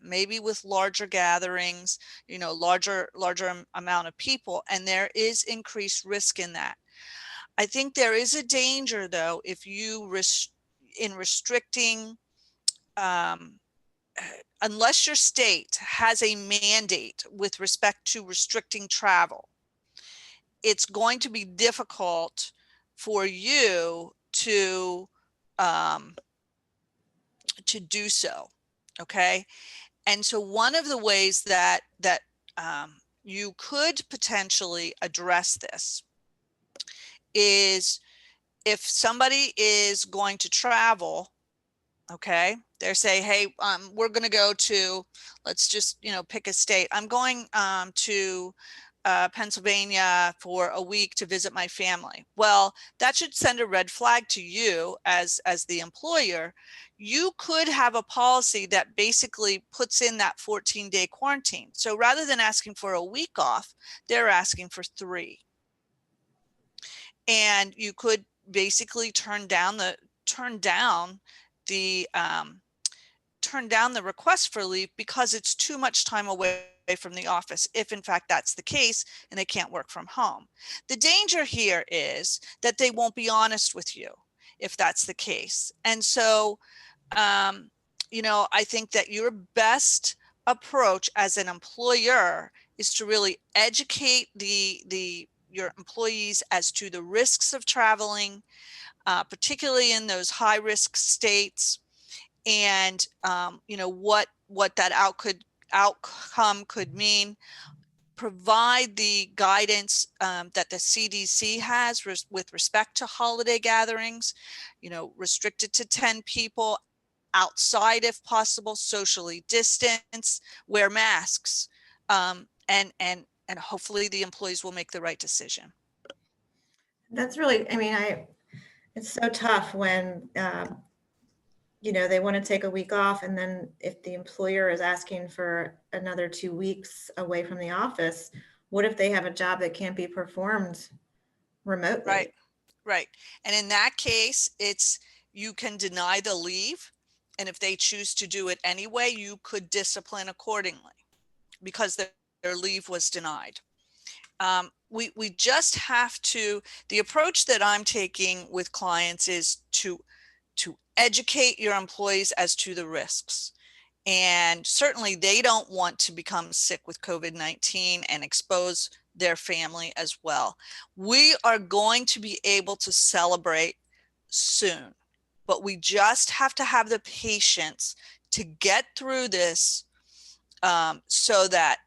maybe with larger gatherings, larger amount of people, and there is increased risk in that. I think there is a danger, though, if you in restricting, unless your state has a mandate with respect to restricting travel, it's going to be difficult for you to do so. Okay. And so one of the ways that you could potentially address this is if somebody is going to travel, okay, they're saying, hey, we're going to go to, let's just, pick a state. I'm going to Pennsylvania for a week to visit my family. Well, that should send a red flag to you as the employer. You could have a policy that basically puts in that 14-day quarantine. So rather than asking for a week off, they're asking for 3. And you could basically turn down the request for leave because it's too much time away from the office, if in fact that's the case and they can't work from home. The danger here is that they won't be honest with you if that's the case. And so, I think that your best approach as an employer is to really educate your employees as to the risks of traveling, particularly in those high risk states, and what that outcome could mean. Provide the guidance that the CDC has with respect to holiday gatherings, restricted to 10 people, outside if possible, socially distance, wear masks, and hopefully the employees will make the right decision. That's really, it's so tough when, they want to take a week off, and then if the employer is asking for another 2 weeks away from the office, what if they have a job that can't be performed remotely? Right. And in that case, you can deny the leave. And if they choose to do it anyway, you could discipline accordingly because their leave was denied. We just have to, the approach that I'm taking with clients is to educate your employees as to the risks. And certainly they don't want to become sick with COVID-19 and expose their family as well. We are going to be able to celebrate soon, but we just have to have the patience to get through this so that,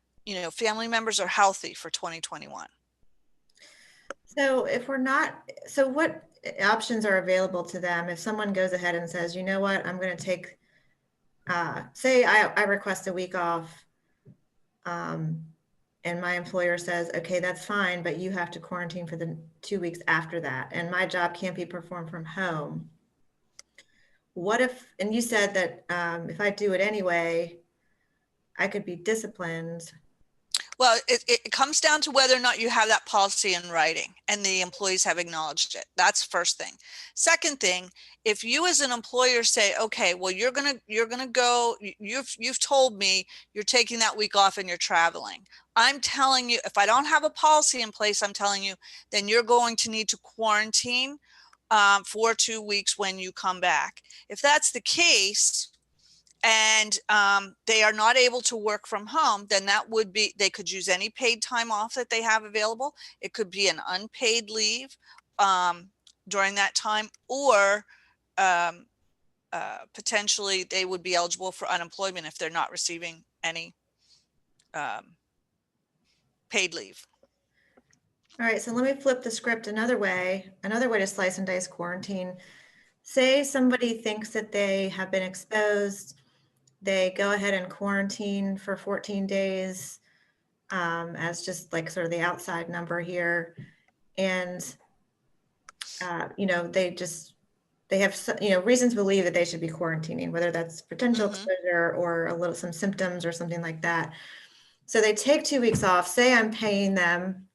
family members are healthy for 2021. So what options are available to them if someone goes ahead and says, you know what, I'm going to take, say I request a week off, and my employer says, okay, that's fine, but you have to quarantine for the 2 weeks after that, and my job can't be performed from home. What if, and you said that if I do it anyway, I could be disciplined. Well, it comes down to whether or not you have that policy in writing and the employees have acknowledged it. That's first thing. Second thing, if you as an employer say, okay, well, you're gonna go, you've told me you're taking that week off and you're traveling. I'm telling you, if I don't have a policy in place, I'm telling you, then you're going to need to quarantine for 2 weeks when you come back. If that's the case, and they are not able to work from home, then that would be, they could use any paid time off that they have available. It could be an unpaid leave during that time, or potentially they would be eligible for unemployment if they're not receiving any paid leave. All right, so let me flip the script another way to slice and dice quarantine. Say somebody thinks that they have been exposed, they go ahead and quarantine for 14 days as just like sort of the outside number here. And, you know, they have, you know, reasons to believe that they should be quarantining, whether that's potential exposure or some symptoms or something like that. So they take 2 weeks off. Say I'm paying them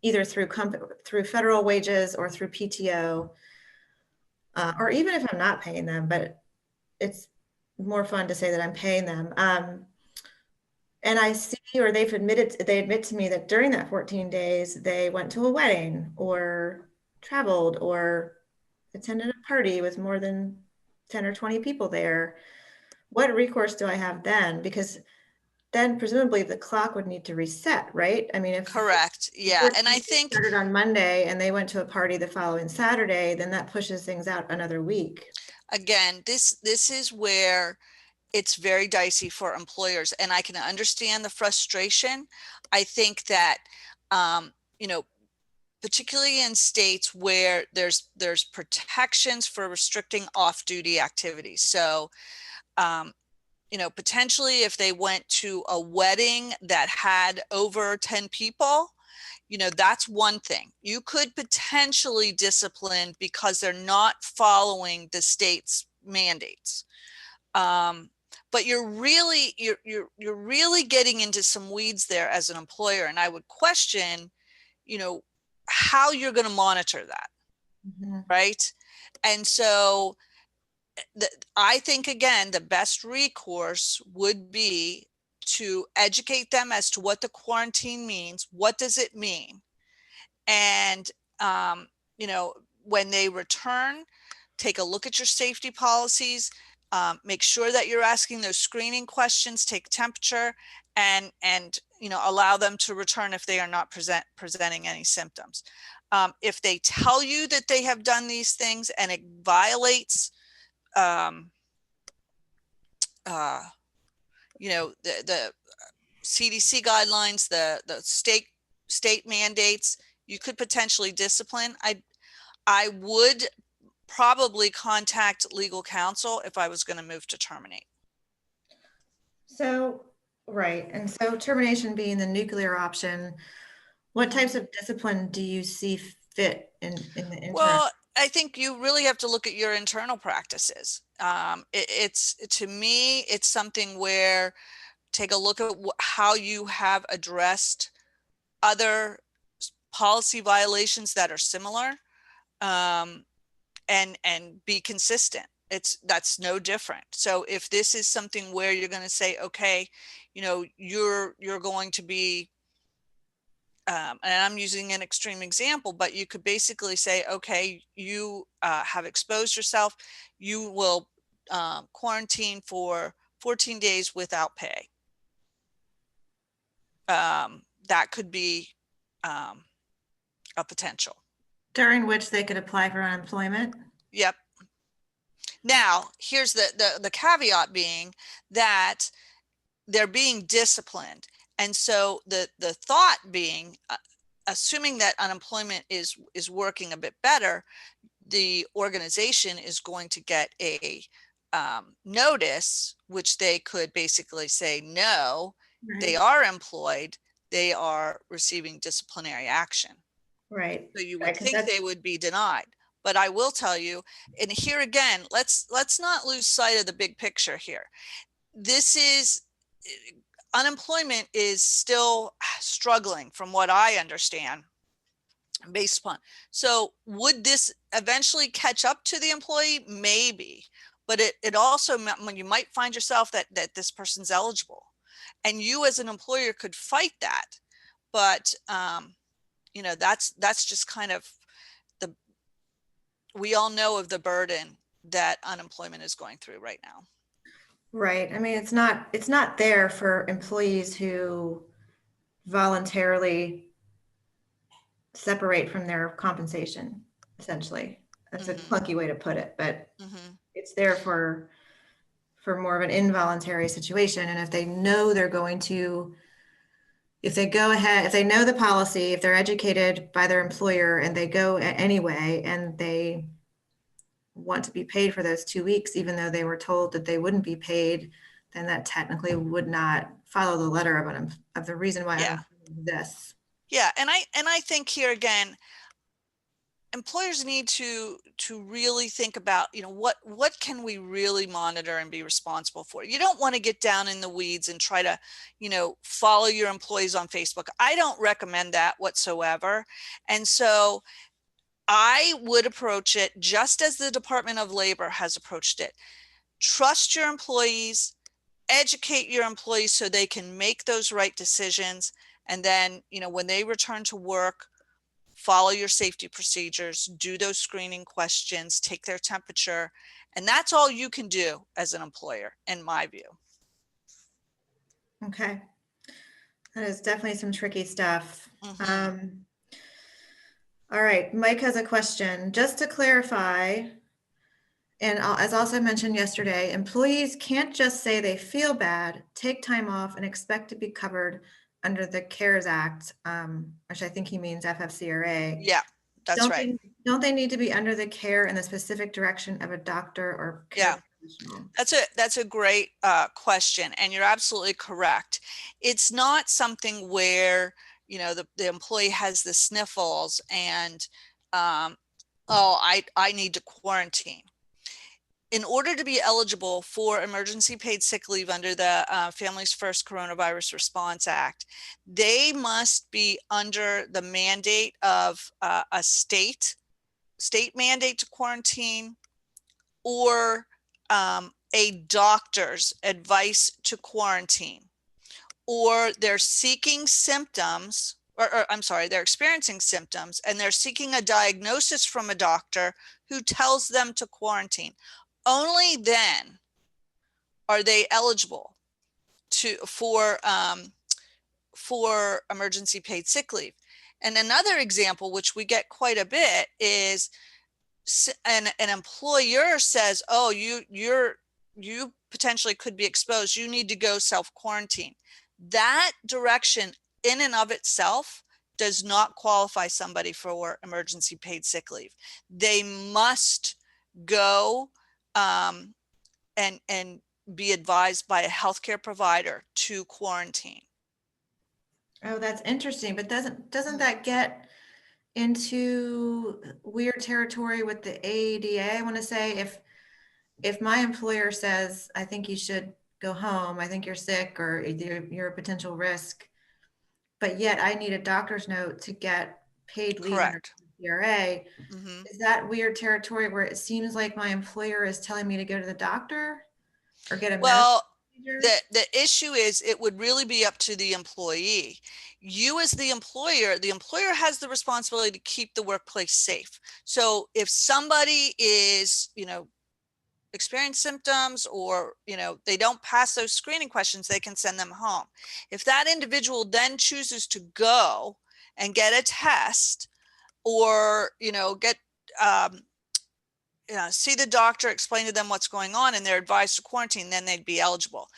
either through federal wages or through PTO, or even if I'm not paying them, but it's more fun to say that I'm paying them. And I see, or they admit to me that during that 14 days, they went to a wedding or traveled or attended a party with more than 10 or 20 people there. What recourse do I have then? Because then presumably the clock would need to reset, right? I mean, if Correct. Yeah. And I think started on Monday and they went to a party the following Saturday, then that pushes things out another week. Again, this is where it's very dicey for employers, and I can understand the frustration. I think that, you know, particularly in states where there's protections for restricting off-duty activities. So, you know, potentially if they went to a wedding that had over 10 people, you know, that's one thing. You could potentially discipline because they're not following the state's mandates. But you're really getting into some weeds there as an employer, and I would question, you know, how you're going to monitor that, right? And so I think, again, the best recourse would be to educate them as to what the quarantine means. What does it mean? And you know, when they return, take a look at your safety policies. Make sure that you're asking those screening questions, take temperature, and you know, allow them to return if they are not presenting any symptoms. If they tell you that they have done these things and it violates, you know, the CDC guidelines, the state mandates, you could potentially discipline. I would probably contact legal counsel if I was going to move to terminate. So, right. And so termination being the nuclear option, what types of discipline do you see fit in the interim? Well, I think you really have to look at your internal practices. It's, to me, it's something where take a look at how you have addressed other policy violations that are similar, and be consistent. That's no different. So if this is something where you're going to say, okay, you know, you're going to be, and I'm using an extreme example, but you could basically say, okay, you have exposed yourself, you will quarantine for 14 days without pay. That could be a potential. During which they could apply for unemployment? Yep. Now, here's the caveat being that they're being disciplined. And so the thought being, assuming that unemployment is working a bit better, the organization is going to get a notice, which they could basically say, no, Right. They are employed, they are receiving disciplinary action. Right. So you would think they would be denied. But I will tell you, and here again, let's not lose sight of the big picture here. This is, unemployment is still struggling from what I understand based upon. So would this eventually catch up to the employee? Maybe, but it also when you might find yourself that this person's eligible, and you as an employer could fight that. But you know, that's just kind of the, we all know of the burden that unemployment is going through right now. Right. I mean, it's not there for employees who voluntarily separate from their compensation, essentially. That's a clunky way to put it, but it's there for more of an involuntary situation. And if they know they're going to, if they go ahead, if they know the policy, if they're educated by their employer and they go anyway, and they want to be paid for those 2 weeks, even though they were told that they wouldn't be paid, then that technically would not follow the letter of the reason why unemployment exists. Yeah, and I think here again, employers need to really think about, you know, what can we really monitor and be responsible for. You don't want to get down in the weeds and try to, you know, follow your employees on Facebook. I don't recommend that whatsoever. And so I would approach it just as the Department of Labor has approached it. Trust your employees, educate your employees so they can make those right decisions. And then, you know, when they return to work, follow your safety procedures, do those screening questions, take their temperature. And that's all you can do as an employer, in my view. Okay. That is definitely some tricky stuff. All right, Mike has a question. Just to clarify, and as also mentioned yesterday, employees can't just say they feel bad, take time off, and expect to be covered under the CARES Act, which I think he means FFCRA. Yeah, that's right. Don't they need to be under the care and the specific direction of a doctor or care professional? That's a great question, and you're absolutely correct. It's not something where, you know, the employee has the sniffles and oh, I need to quarantine. In order to be eligible for emergency paid sick leave under the Families First Coronavirus Response Act, they must be under the mandate of a state mandate to quarantine, or a doctor's advice to quarantine, or they're seeking symptoms, or I'm sorry, they're experiencing symptoms and they're seeking a diagnosis from a doctor who tells them to quarantine. Only then are they eligible for emergency paid sick leave. And another example, which we get quite a bit, is an employer says, oh, you potentially could be exposed, you need to go self-quarantine. That direction in and of itself does not qualify somebody for emergency paid sick leave. They must go and be advised by a healthcare provider to quarantine. Oh, that's interesting. But doesn't that get into weird territory with the ADA? I want to say if my employer says, I think you should go home, I think you're sick or you're a potential risk, but yet I need a doctor's note to get paid leave under FFCRA, is that weird territory where it seems like my employer is telling me to go to the doctor or get a well, the issue is it would really be up to the employee. You as the employer has the responsibility to keep the workplace safe. So if somebody is, you know, experience symptoms, or, you know, they don't pass those screening questions, they can send them home. If that individual then chooses to go and get a test, or, you know, get see the doctor, explain to them what's going on, and they're advised to quarantine, then they'd be eligible.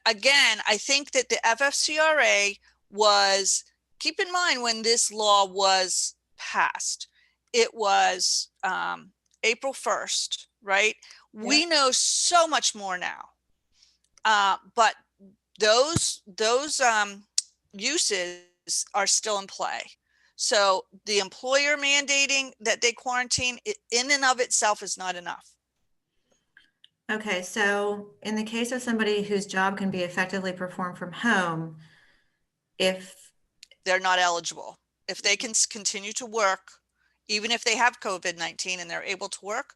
Again, I think that the FFCRA was, keep in mind when this law was passed, it was April 1st, right? Yeah. We know so much more now, but those uses are still in play. So the employer mandating that they quarantine in and of itself is not enough. Okay, so in the case of somebody whose job can be effectively performed from home, if, They're not eligible. If they can continue to work, even if they have COVID-19 and they're able to work,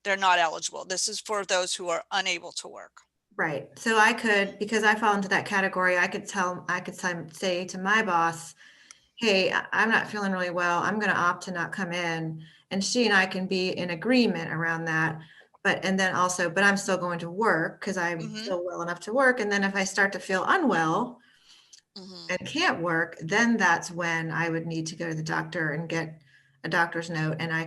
they're not eligible. This is for those who are unable to work. right, so I could, because I fall into that category, I could say to my boss, hey, I'm not feeling really well, I'm gonna opt to not come in, and she and I can be in agreement around that. But, and then also, but I'm still going to work because I Mhm, feel well enough to work, and then if I start to feel unwell mhm. and can't work, then that's when I would need to go to the doctor and get a doctor's note, and they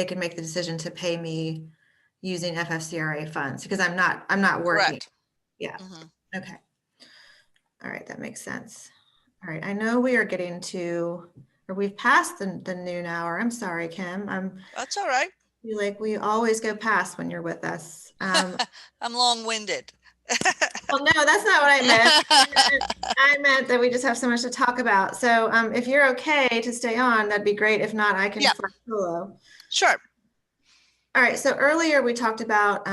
could make the decision to pay me using FFCRA funds because I'm not working. Correct. Yeah. Mhm. Okay. All right. That makes sense. All right. I know we are getting to, or we've passed the noon hour. I'm sorry, Kim. That's all right. Feel like we always go past when you're with us. I'm long-winded. Well, no, that's not what I meant. I meant that we just have so much to talk about. So if you're okay to stay on, that'd be great. If not, I can Yeah, fly solo. sure. All right, so earlier we talked about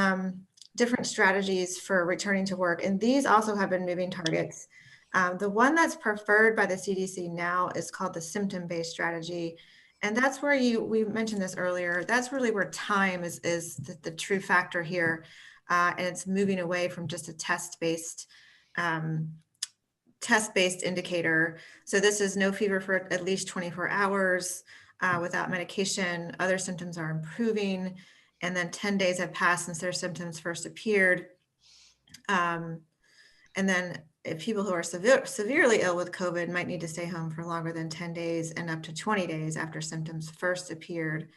different strategies for returning to work, and these also have been moving targets. The one that's preferred by the CDC now is called the symptom-based strategy. And that's where we mentioned this earlier, that's really where time is the true factor here. And it's moving away from just a um, test-based indicator. So this is no fever for at least 24 hours without medication. Other symptoms are improving. And then 10 days have passed since their symptoms first appeared. And then if people who are severely ill with COVID might need to stay home for longer than 10 days and up to 20 days after symptoms first appeared.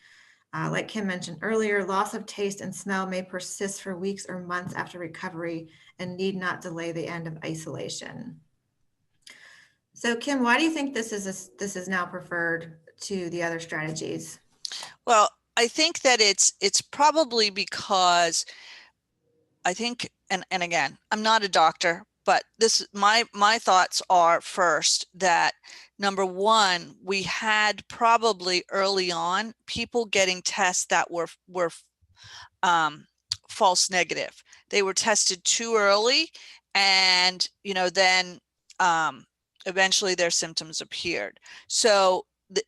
Like Kim mentioned earlier, loss of taste and smell may persist for weeks or months after recovery and need not delay the end of isolation. So Kim, why do you think this is now preferred to the other strategies? Well, I think that it's probably because I think, and again, I'm not a doctor, but this my thoughts are first that number one, we had probably early on people getting tests that were false negative. They were tested too early, and then eventually their symptoms appeared. So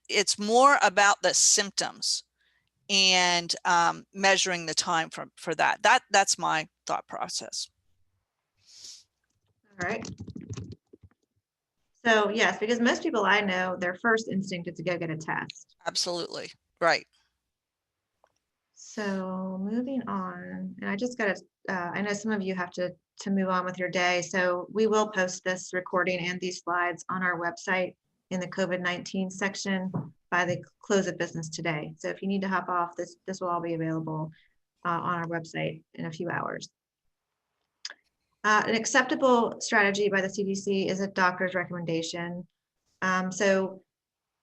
it's more about the symptoms and measuring the time for that. That's my thought process. All right. So yes, because most people I know, their first instinct is to go get a test. Absolutely. Right. So moving on, and I just got to, I know some of you have to move on with your day. So we will post this recording and these slides on our website in the COVID-19 section by the close of business today. So if you need to hop off, this will all be available on our website in a few hours. An acceptable strategy by the CDC is a doctor's recommendation. So,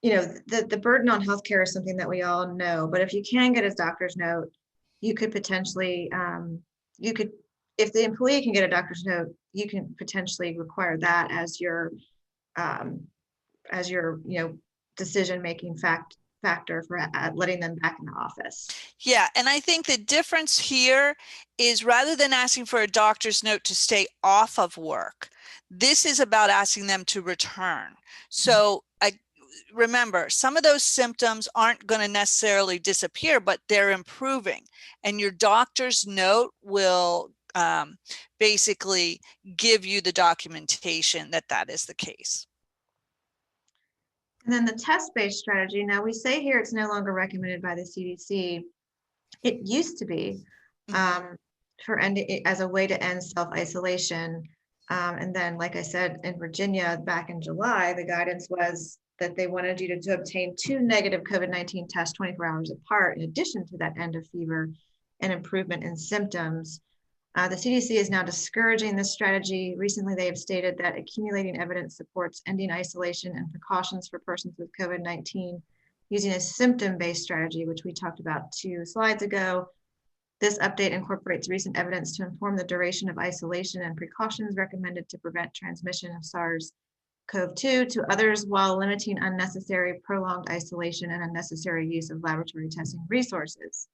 the burden on healthcare is something that we all know, but if you can get a doctor's note, you could potentially, if the employee can get a doctor's note, you can potentially require that um, as your, decision-making factor for letting them back in the office. Yeah, and I think the difference here is rather than asking for a doctor's note to stay off of work, this is about asking them to return. So remember, some of those symptoms aren't going to necessarily disappear, but they're improving. And your doctor's note will basically give you the documentation that that is the case. And then the test-based strategy, now we say here it's no longer recommended by the CDC. It used to be for ending as a way to end self-isolation. And then, like I said, in Virginia back in July, the guidance was that they wanted you to obtain 2 negative COVID-19 tests 24 hours apart, in addition to that end of fever and improvement in symptoms. The CDC is now discouraging this strategy. Recently, they have stated that accumulating evidence supports ending isolation and precautions for persons with COVID-19 using a symptom-based strategy, which we talked about 2 slides ago. This update incorporates recent evidence to inform the duration of isolation and precautions recommended to prevent transmission of SARS-CoV-2 to others while limiting unnecessary prolonged isolation and unnecessary use of laboratory testing resources.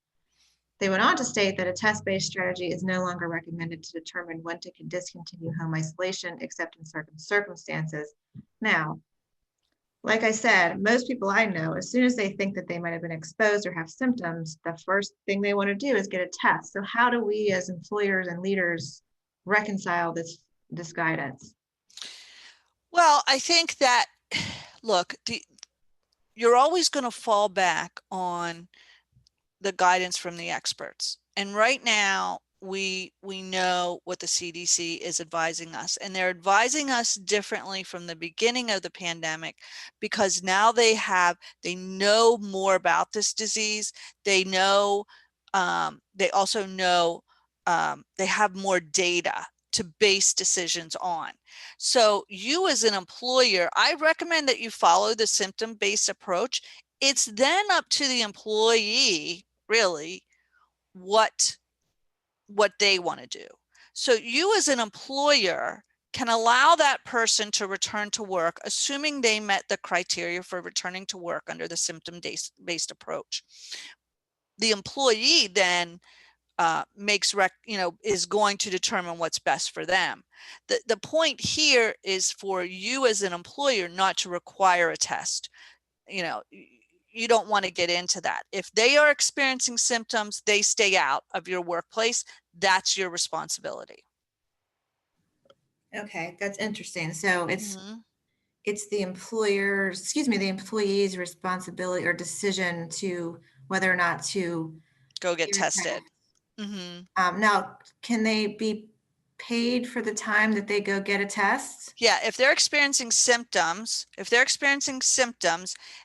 They went on to state that a test-based strategy is no longer recommended to determine when to discontinue home isolation, except in certain circumstances. Now, like I said, most people I know, as soon as they think that they might have been exposed or have symptoms, the first thing they want to do is get a test. So how do we as employers and leaders reconcile this guidance? Well, I think that, look, you're always going to fall back on the guidance from the experts. And right now, we know what the CDC is advising us, and they're advising us differently from the beginning of the pandemic, because now they know more about this disease. They know, they also know, they have more data to base decisions on. So you as an employer, I recommend that you follow the symptom-based approach. It's then up to the employee, really, what they want to do. So you as an employer can allow that person to return to work, assuming they met the criteria for returning to work under the symptom-based approach. The employee then is going to determine what's best for them. The point here is for you as an employer not to require a test. You don't want to get into that. If they are experiencing symptoms, they stay out of your workplace. That's your responsibility. Okay, that's interesting. So it's Mhm. the the employee's responsibility or decision to whether or not to Go get give a test. tested. Mhm. Now, can they be paid for the time that they go get a test? Yeah, if they're experiencing symptoms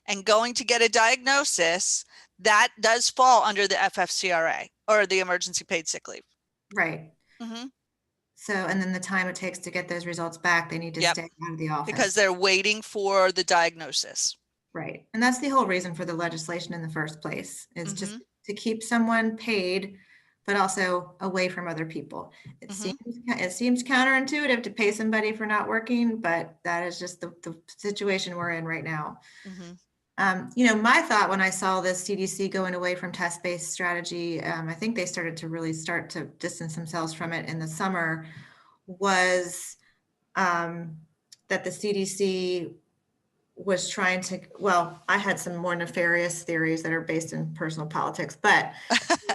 and going to get a diagnosis, that does fall under the FFCRA, or the emergency paid sick leave. Right. Mhm. So, and then the time it takes to get those results back, they need to Yep. stay out of the office. Because they're waiting for the diagnosis. Right. And that's the whole reason for the legislation in the first place, is just Mhm. to keep someone paid, but also away from other people. It Mhm. seems counterintuitive to pay somebody for not working, but that is just the situation we're in right now. Mhm. My thought when I saw this CDC going away from test-based strategy, I think they started to distance themselves from it in the summer, was that the CDC was trying to, well, I had some more nefarious theories that are based in personal politics, but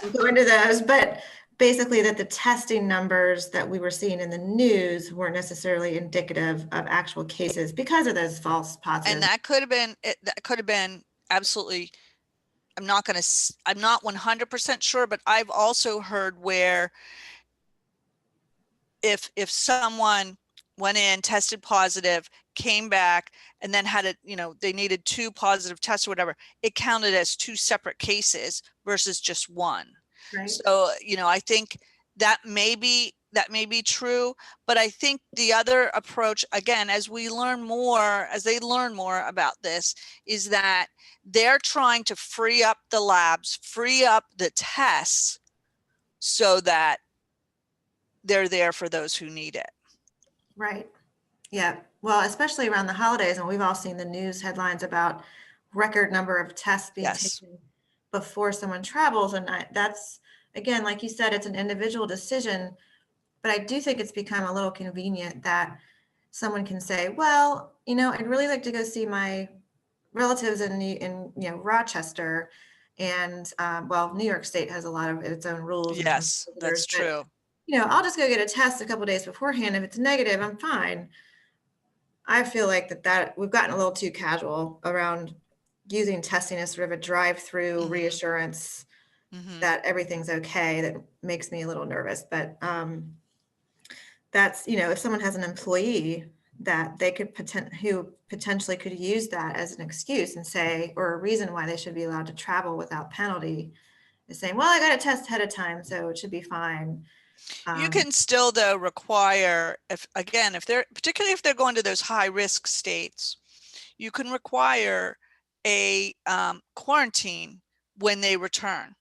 we'll go into those. But basically that the testing numbers that we were seeing in the news weren't necessarily indicative of actual cases because of those false positives. And that could have been absolutely, I'm not 100% sure, but I've also heard where if someone went in, tested positive, came back, and then had they needed 2 positive tests or whatever, it counted as 2 separate cases versus just one. Right. So, I think that may be true, but I think the other approach, again, as they learn more about this, is that they're trying to free up the labs, free up the tests, so that they're there for those who need it. Right. Yeah. Well, especially around the holidays, and we've all seen the news headlines about record number of tests being Yes. taken before someone travels. And that's, again, like you said, it's an individual decision, but I do think it's become a little convenient that someone can say, well, I'd really like to go see my relatives in Rochester. And well, New York State has a lot of its own rules in terms Yes, of visitors, that's true. but I'll just go get a test a couple days beforehand. If it's negative, I'm fine. I feel like that we've gotten a little too casual around using testing as sort of a drive-through Mhm. reassurance Mhm. that everything's okay. That makes me a little nervous. But that's, if someone has an employee that they could potentially could use that as an excuse and say, or a reason why they should be allowed to travel without penalty, is saying, well, I got a test ahead of time, so it should be fine. You can still, though, require, particularly if they're going to those high risk states, you can require a quarantine when they return.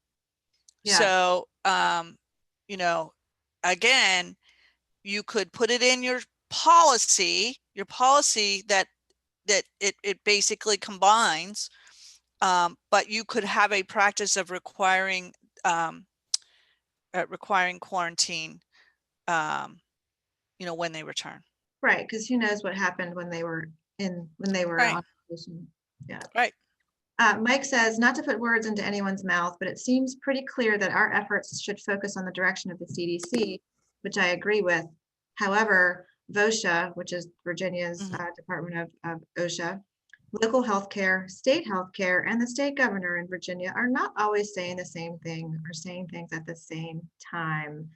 Yeah. So, again, you could put it in your policy that it basically combines, but you could have a practice of requiring requiring quarantine, when they return. Right, because who knows what happened when they were Right. on vacation. Yeah. Right. Mike says, not to put words into anyone's mouth, but it seems pretty clear that our efforts should focus on the direction of the CDC, which I agree with. However, VOSHA, which is Virginia's Department of OSHA, local healthcare, state healthcare, and the state governor in Virginia are not always saying the same thing or saying things at the same time.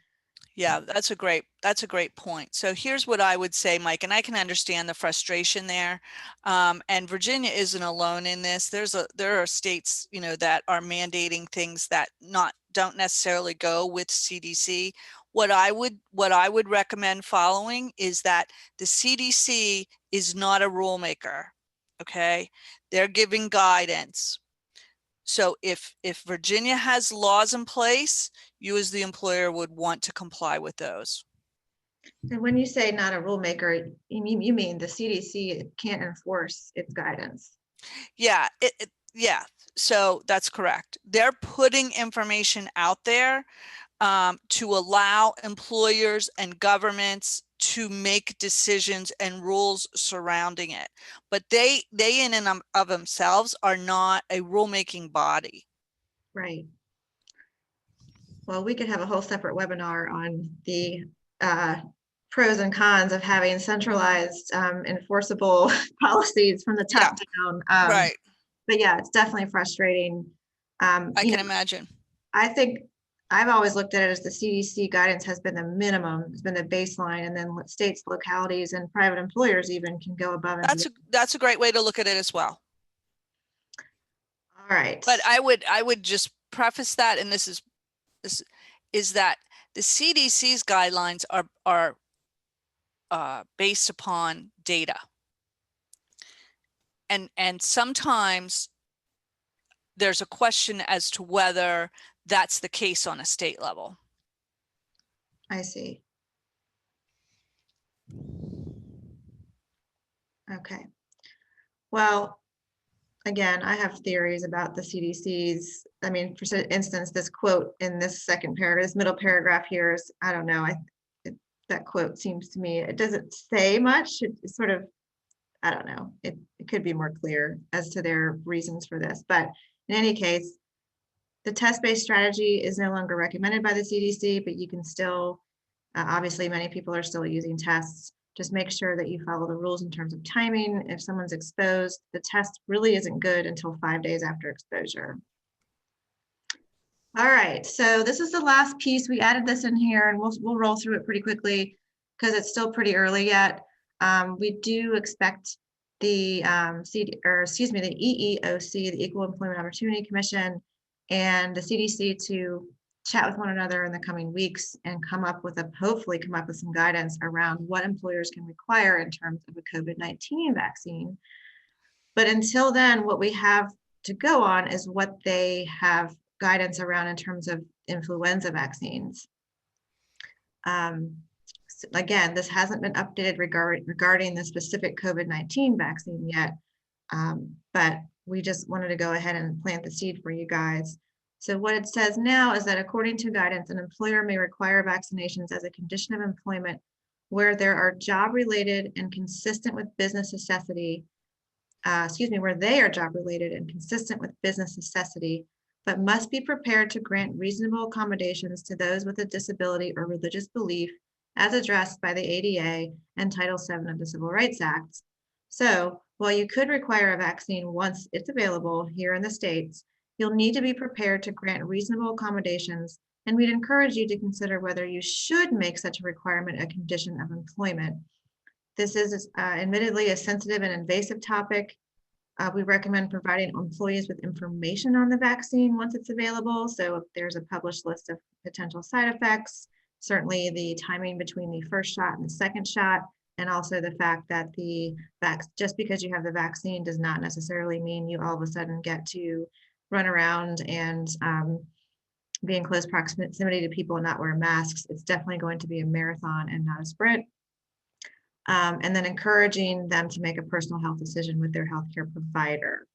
Yeah, that's a great point. So here's what I would say, Mike, and I can understand the frustration there. And Virginia isn't alone in this. There are states, that are mandating things that don't necessarily go with CDC. What I would recommend following is that the CDC is not a rule maker. Okay, they're giving guidance. So if Virginia has laws in place, you as the employer would want to comply with those. And when you say not a rule maker, you mean the CDC can't enforce its guidance? Yeah, yeah. So that's correct. They're putting information out there to allow employers and governments to make decisions and rules surrounding it. But they in and of themselves are not a rulemaking body. Right. Well, we could have a whole separate webinar on the pros and cons of having centralized enforceable policies from the top down. Right. But yeah, it's definitely frustrating. I can imagine. I think I've always looked at it as the CDC guidance has been the minimum, has been the baseline, and then states, localities, and private employers even can go above and beyond. That's a great way to look at it as well. All right. But I would just preface that, and this is that the CDC's guidelines are based upon data, and sometimes there's a question as to whether that's the case on a state level. I see. Okay. Well, again, I have theories about the CDC's. I mean, for instance, this quote in this second paragraph, this middle paragraph here is, I don't know, that quote seems to me, it doesn't say much. It's sort of, I don't know, it could be more clear as to their reasons for this. But in any case, the test-based strategy is no longer recommended by the CDC, but you can still, obviously many people are still using tests. Just make sure that you follow the rules in terms of timing. If someone's exposed, the test really isn't good until 5 days after exposure. All right, so this is the last piece. We added this in here, and we'll roll through it pretty quickly because it's still pretty early yet. We do expect the the EEOC, the Equal Employment Opportunity Commission, and the CDC to chat with one another in the coming weeks and hopefully come up with some guidance around what employers can require in terms of a COVID-19 vaccine. But until then, what we have to go on is what they have guidance around in terms of influenza vaccines. Again, this hasn't been updated regarding the specific COVID-19 vaccine yet, but we just wanted to go ahead and plant the seed for you guys. So what it says now is that according to guidance, an employer may require vaccinations as a condition of employment where there are job-related and consistent with business necessity, where they are job-related and consistent with business necessity, but must be prepared to grant reasonable accommodations to those with a disability or religious belief as addressed by the ADA and Title VII of the Civil Rights Act. So while you could require a vaccine once it's available here in the States, you'll need to be prepared to grant reasonable accommodations, and we'd encourage you to consider whether you should make such a requirement a condition of employment. This is admittedly a sensitive and invasive topic. We recommend providing employees with information on the vaccine once it's available. So if there's a published list of potential side effects, certainly the timing between the first shot and the second shot, and also the fact that just because you have the vaccine does not necessarily mean you all of a sudden get to run around and be in close proximity to people and not wear masks. It's definitely going to be a marathon and not a sprint. And then encouraging them to make a personal health decision with their healthcare provider.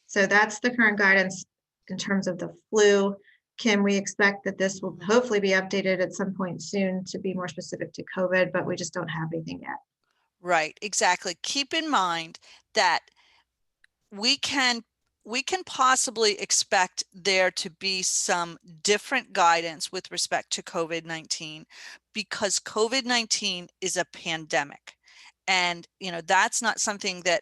So that's the current guidance in terms of the flu. Kim, we expect that this will hopefully be updated at some point soon to be more specific to COVID, but we just don't have anything yet. Right, exactly. Keep in mind that we can possibly expect there to be some different guidance with respect to COVID-19 because COVID-19 is a pandemic. And, that's not something that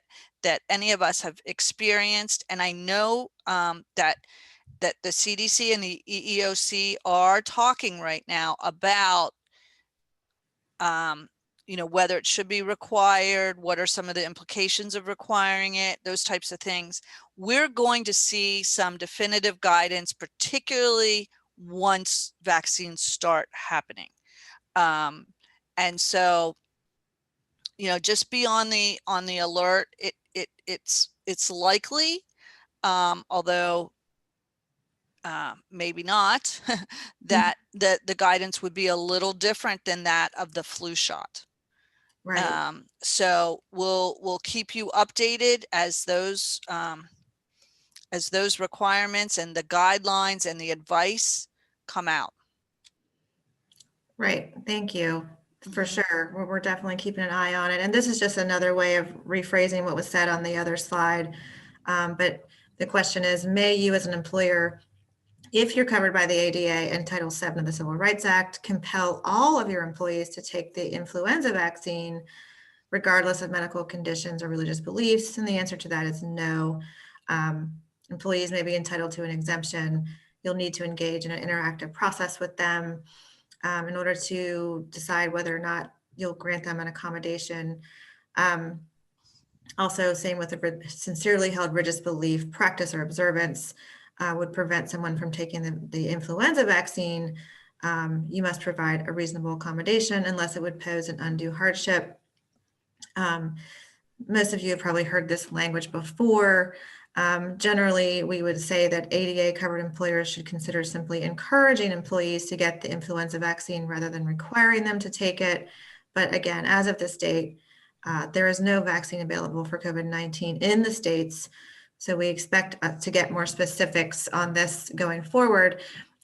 any of us have experienced. And I know that the CDC and the EEOC are talking right now about whether it should be required, what are some of the implications of requiring it, those types of things. We're going to see some definitive guidance, particularly once vaccines start happening. And so, just be on the alert. It's likely, although maybe not, that the guidance would be a little different than that of the flu shot. Right. So we'll keep you updated as those requirements and the guidelines and the advice come out. Right. Thank you. For sure. We're definitely keeping an eye on it. And this is just another way of rephrasing what was said on the other slide. But the question is, may you as an employer, if you're covered by the ADA and Title VII of the Civil Rights Act, compel all of your employees to take the influenza vaccine, regardless of medical conditions or religious beliefs? And the answer to that is no. Employees may be entitled to an exemption. You'll need to engage in an interactive process with them in order to decide whether or not you'll grant them an accommodation. Also, same with a sincerely held religious belief, practice, or observance would prevent someone from taking the influenza vaccine. You must provide a reasonable accommodation unless it would pose an undue hardship. Most of you have probably heard this language before. Generally, we would say that ADA covered employers should consider simply encouraging employees to get the influenza vaccine rather than requiring them to take it. But again, as of this date, there is no vaccine available for COVID-19 in the states. So we expect to get more specifics on this going forward.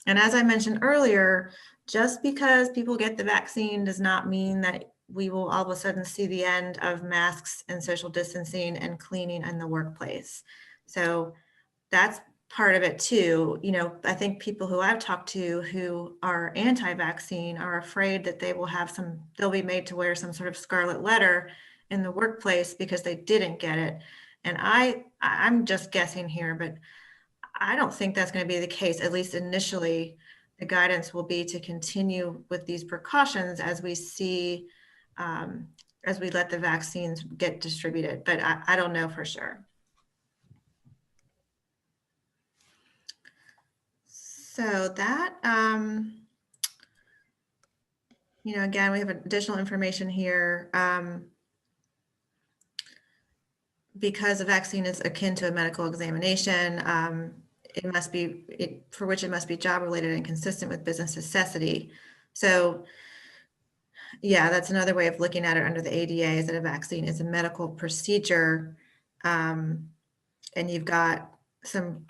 And as I mentioned earlier, just because people get the vaccine does not mean that we will all of a sudden see the end of masks and social distancing and cleaning in the workplace. So that's part of it too. I think people who I've talked to who are anti-vaccine are afraid that they'll be made to wear some sort of scarlet letter in the workplace because they didn't get it. And I'm just guessing here, but I don't think that's going to be the case. At least initially, the guidance will be to continue with these precautions as we see, as we let the vaccines get distributed, but I don't know for sure. So that, again, we have additional information here. Because a vaccine is akin to a medical examination, for which it must be job related and consistent with business necessity. So yeah, that's another way of looking at it under the ADA, is that a vaccine is a medical procedure. And you've got some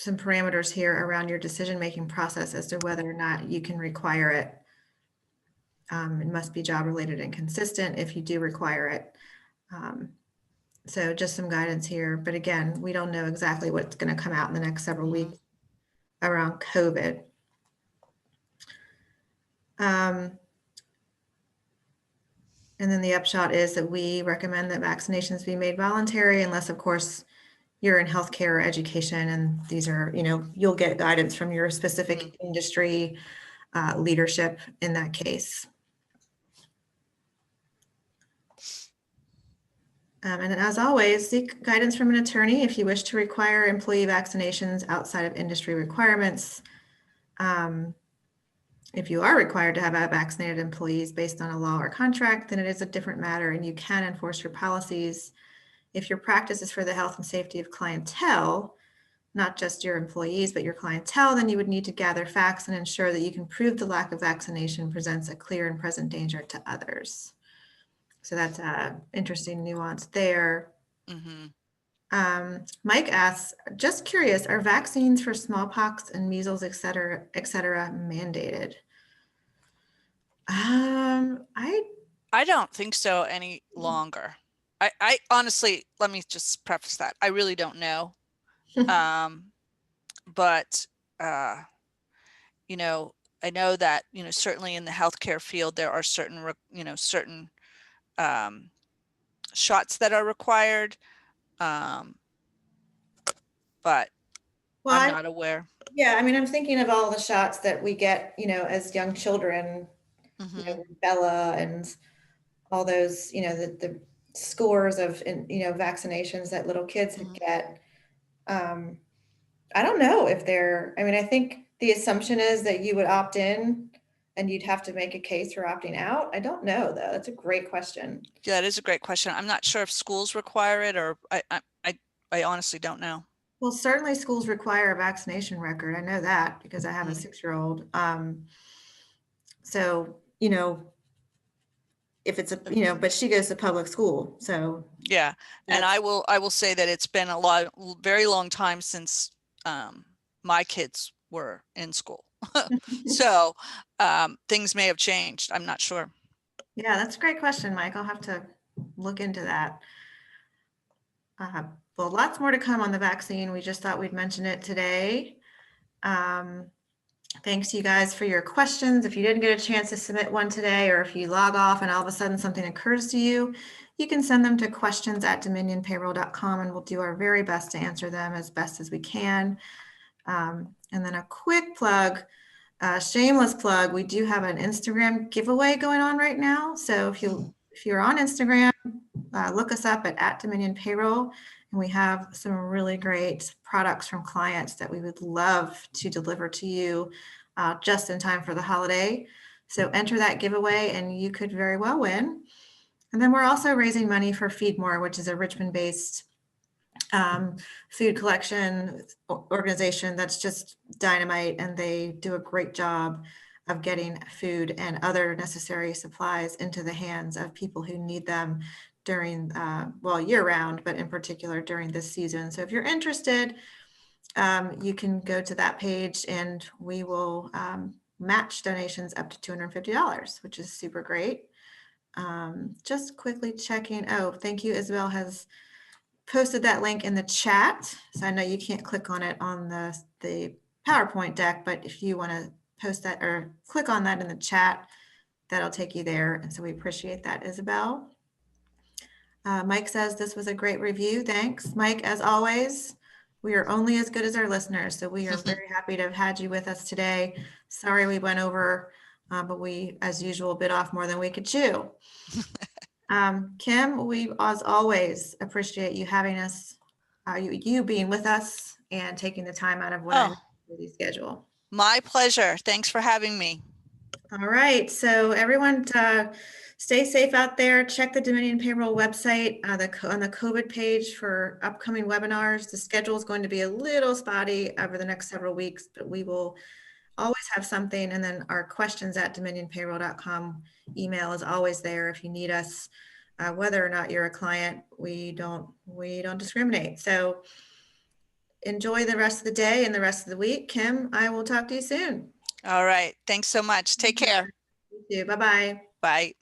parameters here around your decision-making process as to whether or not you can require it. It must be job related and consistent if you do require it. So just some guidance here, but again, we don't know exactly what's going to come out in the next several weeks around COVID. And then the upshot is that we recommend that vaccinations be made voluntary, unless, of course, you're in healthcare or education, and these are, you'll get guidance from your specific industry leadership in that case. And as always, seek guidance from an attorney if you wish to require employee vaccinations outside of industry requirements. If you are required to have vaccinated employees based on a law or contract, then it is a different matter and you can enforce your policies. If your practice is for the health and safety of clientele, not just your employees, but your clientele, then you would need to gather facts and ensure that you can prove the lack of vaccination presents a clear and present danger to others. So that's an interesting nuance there. Mike asks, just curious, are vaccines for smallpox and measles, et cetera, mandated? I don't think so any longer. I honestly, let me just preface that. I really don't know. But, you know, I know that, you know, certainly in the healthcare field, there are certain, you know, certain shots that are required. But Well, I'm not aware. yeah, I mean, I'm thinking of all the shots that we get, you know, as young children, you know, Bella and all those, you know, the scores of, you know, vaccinations that little kids get. I don't know if they're, I mean, I think the assumption is that you would opt in and you'd have to make a case for opting out. I don't know though. That's a great question. Yeah, that is a great question. I'm not sure if schools require it, or I honestly don't know. Well, certainly schools require a vaccination record. I know that because I have a 6-year-old. So, you know, if it's a, you know, but she goes to public school. So yeah. And I will say that it's been a very long time since my kids were in school. So things may have changed. I'm not sure. Yeah, that's a great question, Mike. I'll have to look into that. Well, lots more to come on the vaccine. We just thought we'd mention it today. Thanks you guys for your questions. If you didn't get a chance to submit one today, or if you log off and all of a sudden something occurs to you, you can send them to questions@dominionpayroll.com and we'll do our very best to answer them as best as we can. And then a quick plug, shameless plug, we do have an Instagram giveaway going on right now. So if you're on Instagram, look us up at Dominion Payroll, and we have some really great products from clients that we would love to deliver to you just in time for the holiday. So enter that giveaway and you could very well win. And then we're also raising money for Feed More, which is a Richmond-based food collection organization that's just dynamite, and they do a great job of getting food and other necessary supplies into the hands of people who need them during, well, year round, but in particular during this season. So if you're interested, you can go to that page and we will match donations up to $250, which is super great. Just quickly checking. Oh, thank you. Isabel has posted that link in the chat. So I know you can't click on it on the PowerPoint deck, but if you want to post that or click on that in the chat, that'll take you there. And so we appreciate that, Isabel. Mike says this was a great review. Thanks, Mike. As always, we are only as good as our listeners. So we are very happy to have had you with us today. Sorry we went over, but we, as usual, bit off more than we could chew. Kim, we, as always, appreciate you having us, you being with us and taking the time out of what I know is a busy schedule. My pleasure. Thanks for having me. All right. So everyone, stay safe out there. Check the Dominion Payroll website on the COVID page for upcoming webinars. The schedule is going to be a little spotty over the next several weeks, but we will always have something. And then our questions@dominionpayroll.com email is always there if you need us. Whether or not you're a client, we don't discriminate. So enjoy the rest of the day and the rest of the week. Kim, I will talk to you soon. All right. Thanks so much. Take care. You too. Bye-bye. Bye.